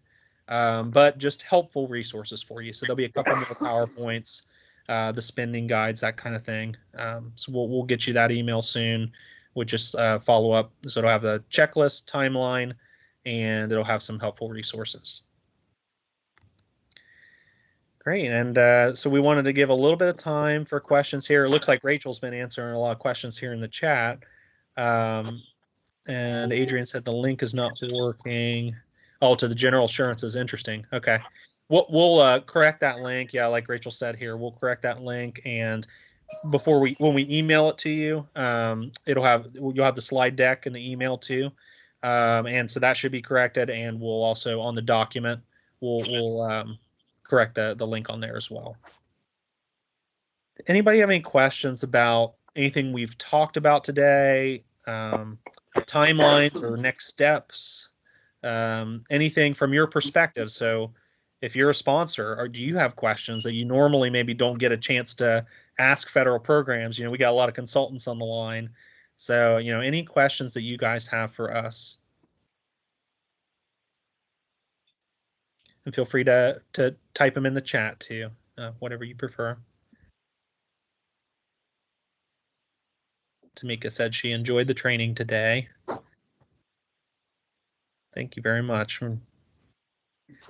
But just helpful resources for you. So there'll be a couple more PowerPoints, the spending guides, that kind of thing. So we'll get you that email soon, with just follow up. So it'll have the checklist, timeline, and it'll have some helpful resources. Great, and so we wanted to give a little bit of time for questions here. It looks like Rachel's been answering a lot of questions here in the chat. And Adrian said the link is not working. Oh, to the general assurances. Interesting. Okay. We'll correct that link. Yeah, like Rachel said here, we'll correct that link. And when we email it to you, you'll have the slide deck in the email too. And so that should be corrected. And we'll also, on the document, we'll correct the link on there as well. Anybody have any questions about anything we've talked about today? Timelines or next steps? Anything from your perspective? So if you're a sponsor, or do you have questions that you normally maybe don't get a chance to ask federal programs? We got a lot of consultants on the line. So, any questions that you guys have for us? And feel free to type them in the chat too, whatever you prefer. Tamika said she enjoyed the training today. Thank you very much. I'm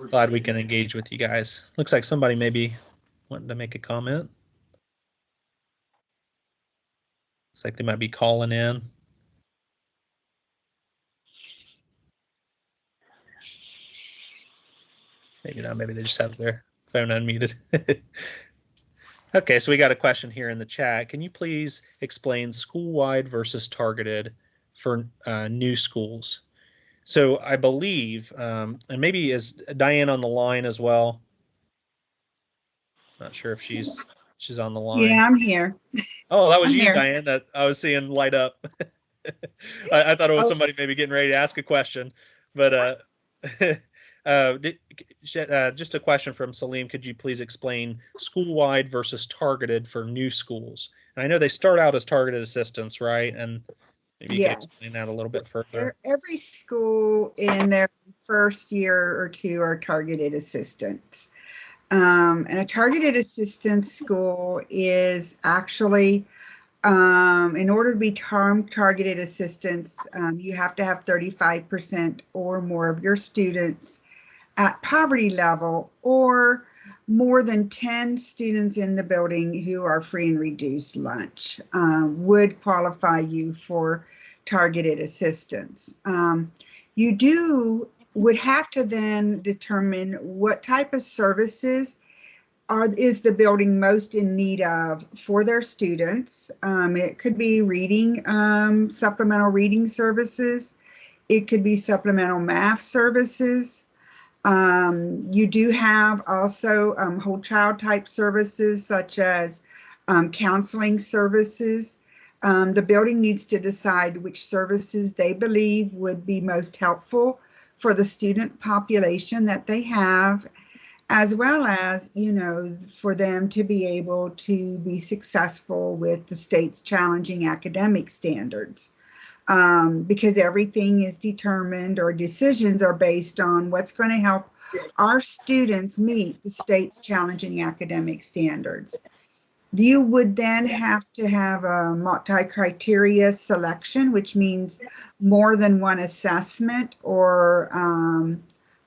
glad we can engage with you guys. Looks like somebody maybe wanting to make a comment. Looks like they might be calling in. Maybe not. Maybe they just have their phone unmuted. Okay, so we got a question here in the chat. Can you please explain school-wide versus targeted for new schools? So I believe, and maybe is Diane on the line as well? Not sure if she's on the line. Yeah, I'm here. Oh, that was I'm you, here. Diane, that I was seeing light up. I thought it was somebody maybe getting ready to ask a question, but just a question from Salim. Could you please explain school-wide versus targeted for new schools? And I know they start out as targeted assistance, right? And maybe you could explain that a Yes. little bit further. Every school in their first year or two are targeted assistants. And a targeted assistance school is actually, in order to be termed targeted assistance, you have to have 35% or more of your students at poverty level, or more than 10 students in the building who are free and reduced lunch would qualify you for targeted assistance. You would have to then determine what type of services is the building most in need of for their students. It could be reading, supplemental reading services. It could be supplemental math services. You do have also whole child type services such as counseling services. The building needs to decide which services they believe would be most helpful for the student population that they have, as well as, for them to be able to be successful with the state's challenging academic standards. Because everything is determined, or decisions are based on what's going to help our students meet the state's challenging academic standards. You would then have to have a multi-criteria selection, which means more than one assessment or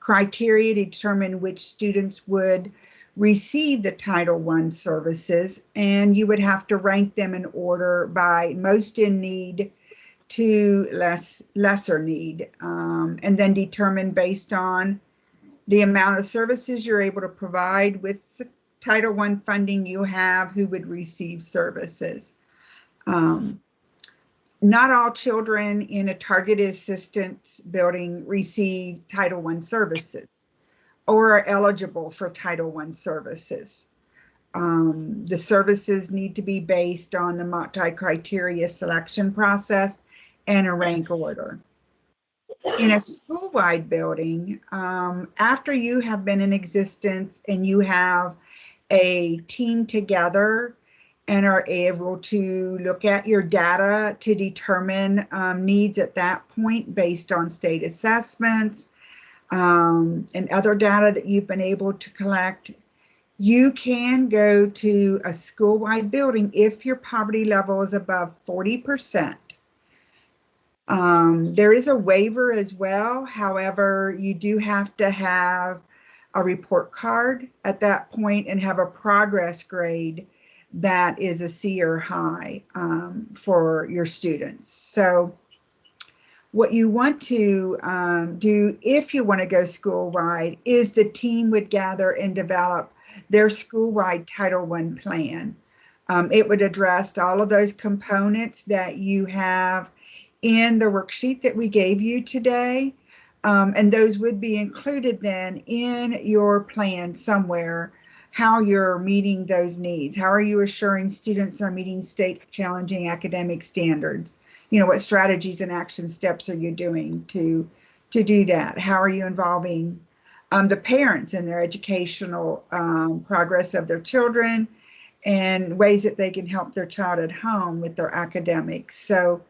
criteria to determine which students would receive the Title I services, and you would have to rank them in order by most in need to lesser need, and then determine based on the amount of services you're able to provide with the Title I funding you have, who would receive services. Not all children in a targeted assistance building receive Title I services or are eligible for Title I services. The services need to be based on the multi-criteria selection process and a rank order. In a school-wide building, after you have been in existence and you have a team together and are able to look at your data to determine needs at that point based on state assessments and other data that you've been able to collect, you can go to a school-wide building if your poverty level is above 40%. There is a waiver as well. However, you do have to have a report card at that point and have a progress grade that is a C or high for your students. So what you want to do if you want to go school-wide is the team would gather and develop their school-wide Title I plan. It would address all of those components that you have in the worksheet that we gave you today. And those would be included then in your plan somewhere, how you're meeting those needs. How are you assuring students are meeting state challenging academic standards? What strategies and action steps are you doing to do that? How are you involving the parents in their educational progress of their children and ways that they can help their child at home with their academics? So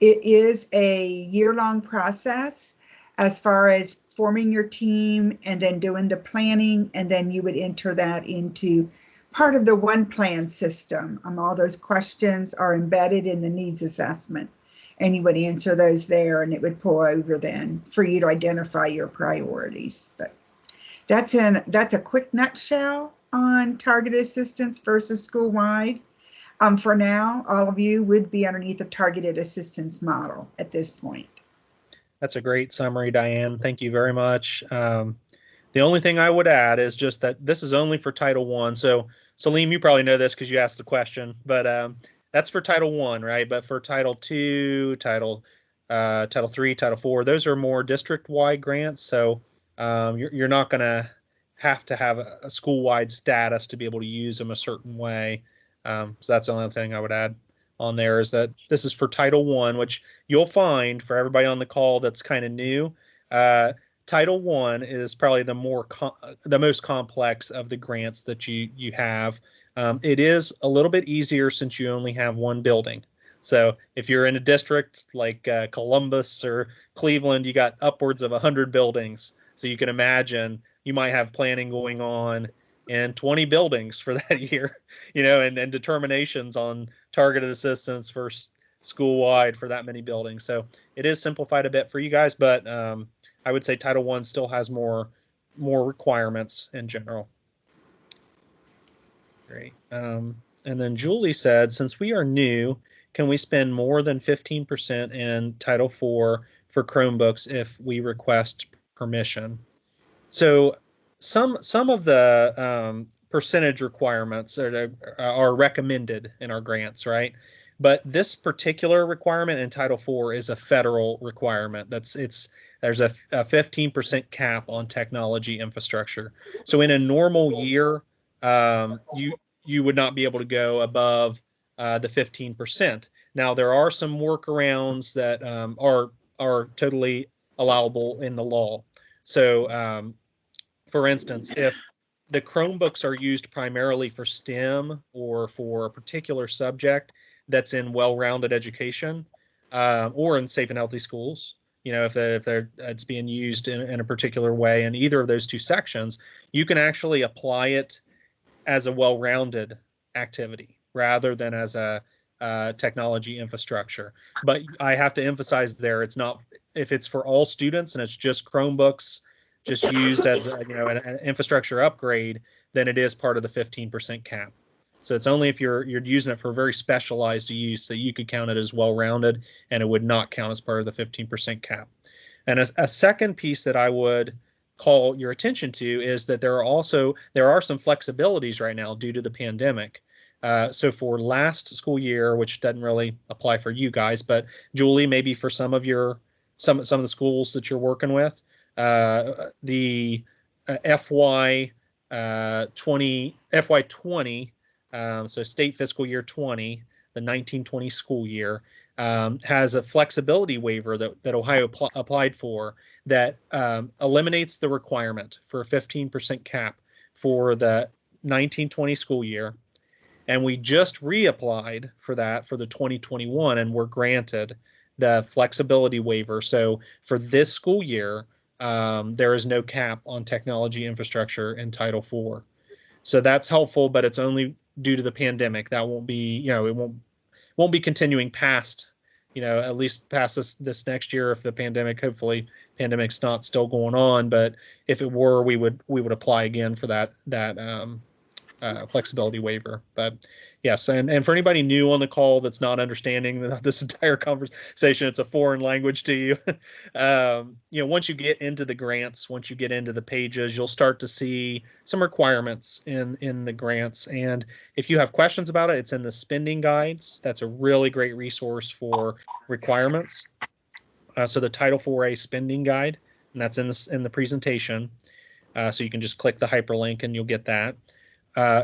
it is a year-long process as far as forming your team and then doing the planning, and then you would enter that into part of the one plan system. All those questions are embedded in the needs assessment, and you would answer those there, and it would pull over then for you to identify your priorities. But that's a quick nutshell on targeted assistance versus school-wide. For now, all of you would be underneath a targeted assistance model at this point. That's a great summary, Diane. Thank you very much. The only thing I would add is just that this is only for Title I. So, Salim, you probably know this because you asked the question, but that's for Title I, right? But for Title II, Title III, Title IV, those are more district-wide grants. So you're not going to have a school-wide status to be able to use them a certain way. So that's the only thing I would add on there, is that this is for Title I, which you'll find for everybody on the call that's kind of new. Title I is probably the most complex of the grants that you have. It is a little bit easier since you only have one building. So if you're in a district like Columbus or Cleveland, you got upwards of 100 buildings. So you can imagine you might have planning going on in 20 buildings for that year, and determinations on targeted assistance for school wide for that many buildings. So it is simplified a bit for you guys, but I would say Title I still has more requirements in general. Great. And then Julie said, since we are new, can we spend more than 15% in Title IV for Chromebooks if we request permission? So some of the percentage requirements are recommended in our grants, right? But this particular requirement in Title IV is a federal requirement. There's a 15% cap on technology infrastructure. So in a normal year, you would not be able to go above the 15%. Now there are some workarounds that are totally allowable in the law. So for instance, if the Chromebooks are used primarily for STEM or for a particular subject that's in well-rounded education or in safe and healthy schools, if it's being used in a particular way in either of those two sections, you can actually apply it as a well-rounded activity rather than as a technology infrastructure. But I have to emphasize there, it's not, if it's for all students and it's just Chromebooks just used as an infrastructure upgrade, then it is part of the 15% cap. So it's only if you're using it for very specialized use that you could count it as well-rounded, and it would not count as part of the 15% cap. And a second piece that I would call your attention to is that there are some flexibilities right now due to the pandemic. So for last school year, which doesn't really apply for you guys, but Julie, maybe for some of the schools that you're working with, the FY 20, so state fiscal year 20, the 1920 school year, has a flexibility waiver that Ohio applied for that eliminates the requirement for a 15% cap for the 1920 school year. And we just reapplied for that for the 2021 and were granted the flexibility waiver. So for this school year, there is no cap on technology infrastructure in Title IV. So that's helpful, but it's only due to the pandemic. That won't be, it won't be continuing past, at least past this next year if the pandemic's not still going on. But if it were, we would apply again for that flexibility waiver. But yes, and for anybody new on the call that's not understanding this entire conversation, it's a foreign language to you. Once you get into the grants, once you get into the pages, you'll start to see some requirements in the grants. And if you have questions about it, it's in the spending guides. That's a really great resource for requirements. So the Title IV-A spending guide, and that's in the presentation. So you can just click the hyperlink and you'll get that.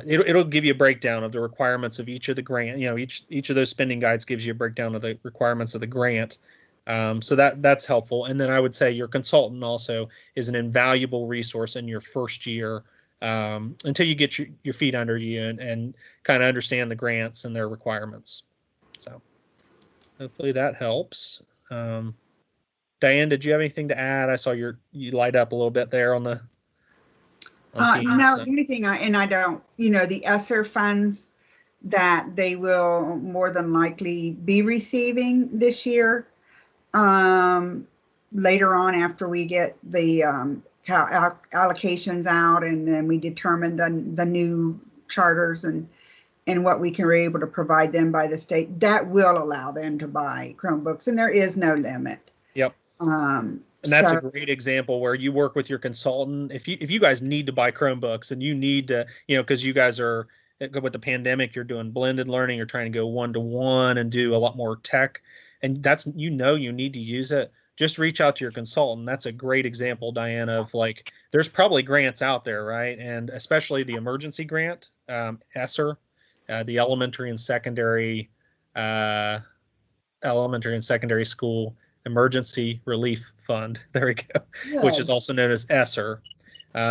It'll give you a breakdown of the requirements of each of the grant. Each of those spending guides gives you a breakdown of the requirements of the grant. So that's helpful. And then I would say your consultant also is an invaluable resource in your first year until you get your feet under you and kind of understand the grants and their requirements. So hopefully that helps. Diane, did you have anything to add? I saw you light up a little bit there on the. No, the only thing I don't, the ESSER funds that they will more than likely be receiving this year, later on after we get the allocations out and then we determine the new charters and what we can be able to provide them by the state, that will allow them to buy Chromebooks, and there is no limit. Yep. And that's a great example where you work with your consultant. If you guys need to buy Chromebooks and you need to, because you guys are with the pandemic, you're doing blended learning, you're trying to go one-to-one and do a lot more tech, and that's you need to use it. Just reach out to your consultant. That's a great example, Diane, of there's probably grants out there, right? And especially the emergency grant, ESSER, the elementary and secondary school Emergency Relief Fund. There we go, which is Good. also known as ESSER.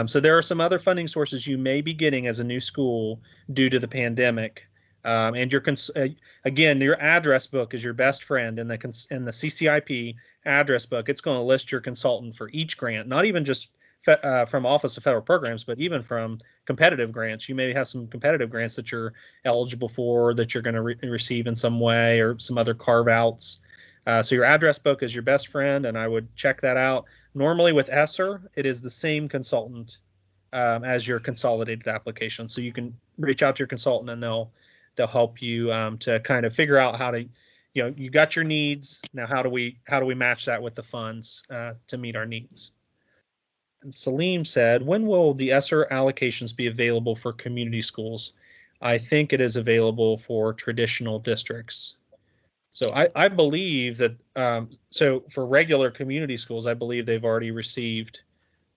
So there are some other funding sources you may be getting as a new school due to the pandemic. And again, your address book is your best friend in the CCIP address book. It's going to list your consultant for each grant, not even just from Office of Federal Programs, but even from competitive grants. You may have some competitive grants that you're eligible for that you're going to receive in some way, or some other carve outs. So your address book is your best friend, and I would check that out. Normally with ESSER, it is the same consultant as your consolidated application. So you can reach out to your consultant, and they'll help you to kind of figure out how to, you got your needs. Now, how do we match that with the funds to meet our needs? And Salim said, when will the ESSER allocations be available for community schools? I think it is available for traditional districts. So I believe that, so for regular community schools, I believe they've already received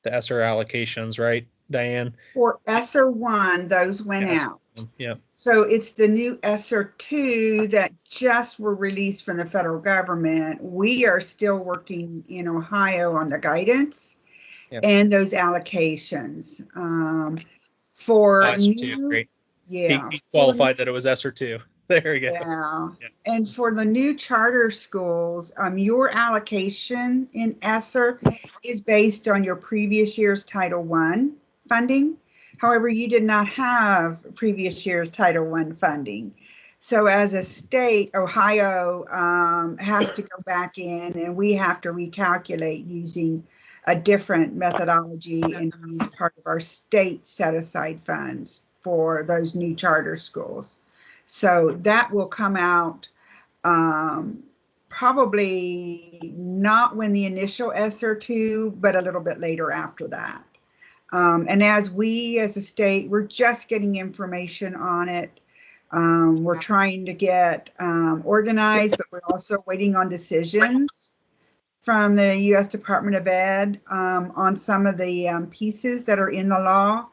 the ESSER allocations, right, Diane? For ESSER 1, those went Yes. out. Yeah. So it's the new ESSER 2 that just were released from the federal government. We are still working in Ohio on the guidance and those allocations. For new, Great. yeah, He qualified that it was ESSER 2. There we go. yeah. And for the new charter schools, your allocation in ESSER is based on your previous year's Title I funding. However, you did not have previous year's Title I funding. So as a state, Ohio has to go back in, and we have to recalculate using a different methodology and use part of our state set aside funds for those new charter schools. So that will come out probably not when the initial ESSER 2, but a little bit later after that. And as we as a state, we're just getting information on it. We're trying to get organized, but we're also waiting on decisions from the U.S. Department of Ed on some of the pieces that are in the law.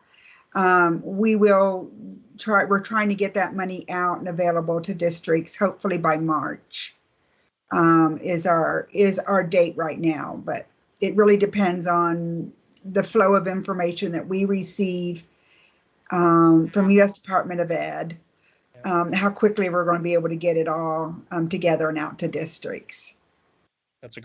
We're trying to get that money out and available to districts, hopefully by March, is our date right now. But it really depends on the flow of information that we receive from U.S. Department of Ed, how quickly we're going to be able to get it all together and out to districts. That's a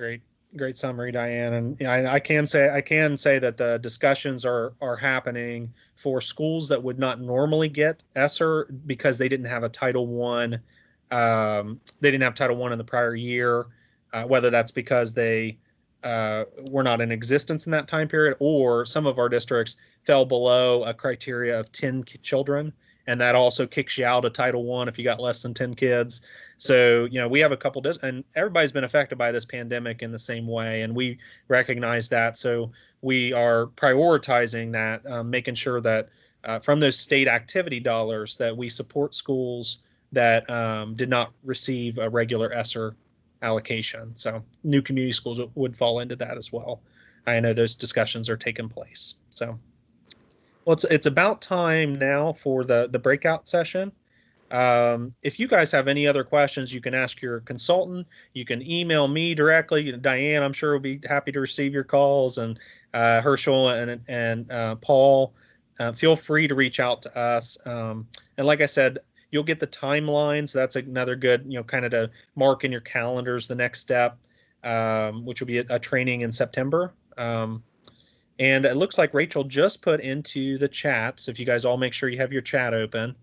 great summary, Diane. And I can say that the discussions are happening for schools that would not normally get ESSER because they didn't have a Title I. They didn't have Title I in the prior year, whether that's because they were not in existence in that time period, or some of our districts fell below a criteria of 10 children. And that also kicks you out of Title I if you got less than 10 kids. So, we have a couple, and everybody's been affected by this pandemic in the same way, and we recognize that. So we are prioritizing that, making sure that from those state activity dollars that we support schools that did not receive a regular ESSER allocation. So new community schools would fall into that as well. I know those discussions are taking place. So, well, it's about time now for the breakout session. If you guys have any other questions, you can ask your consultant. You can email me directly. Diane, I'm sure will be happy to receive your calls, and Herschel and Paul. Feel free to reach out to us. And like I said, you'll get the timeline. So that's another good, kind of to mark in your calendars the next step, which will be a training in September. And it looks like Rachel just put into the chat. So if you guys all make sure you have your chat open.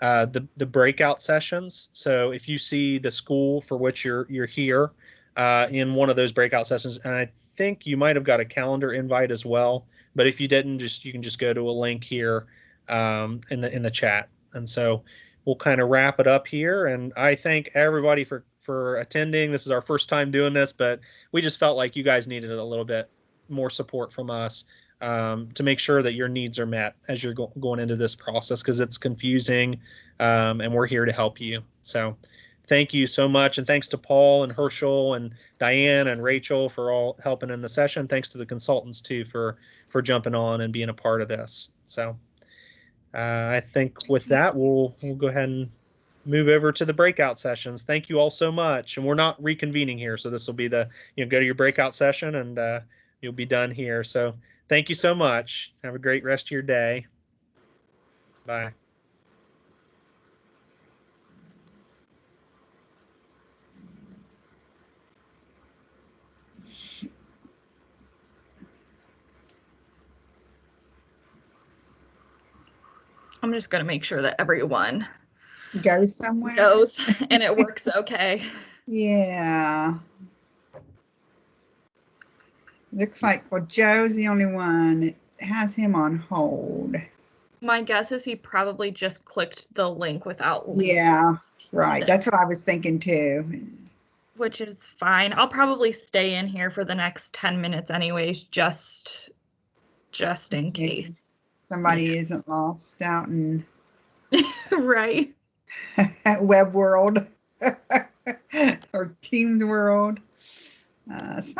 The breakout sessions. So if you see the school for which you're here in one of those breakout sessions, and I think you might have got a calendar invite as well. But if you didn't, you can just go to a link here in the chat. And so we'll kind of wrap it up here. And I thank everybody for attending. This is our first time doing this, but we just felt like you guys needed a little bit more support from us. To make sure that your needs are met as you're going into this process, because it's confusing, and we're here to help you. So thank you so much. And thanks to Paul and Herschel and Diane and Rachel for all helping in the session. Thanks to the consultants too for jumping on and being a part of this. So I think with that, we'll go ahead and move over to the breakout sessions. Thank you all so much. And we're not reconvening here, so this will be the, go to your breakout session and you'll be done here. So thank you so much. Have a great rest of your day. Bye. I'm just going to make sure that everyone Go somewhere. goes and it works okay. Yeah. Looks like, well, Joe's the only one that has him on hold. My guess is he probably just clicked the link without Yeah, right. That's what I was thinking too. which is fine. I'll probably stay in here for the next 10 minutes anyways, just in case Somebody isn't lost out in right. web world or Teams world.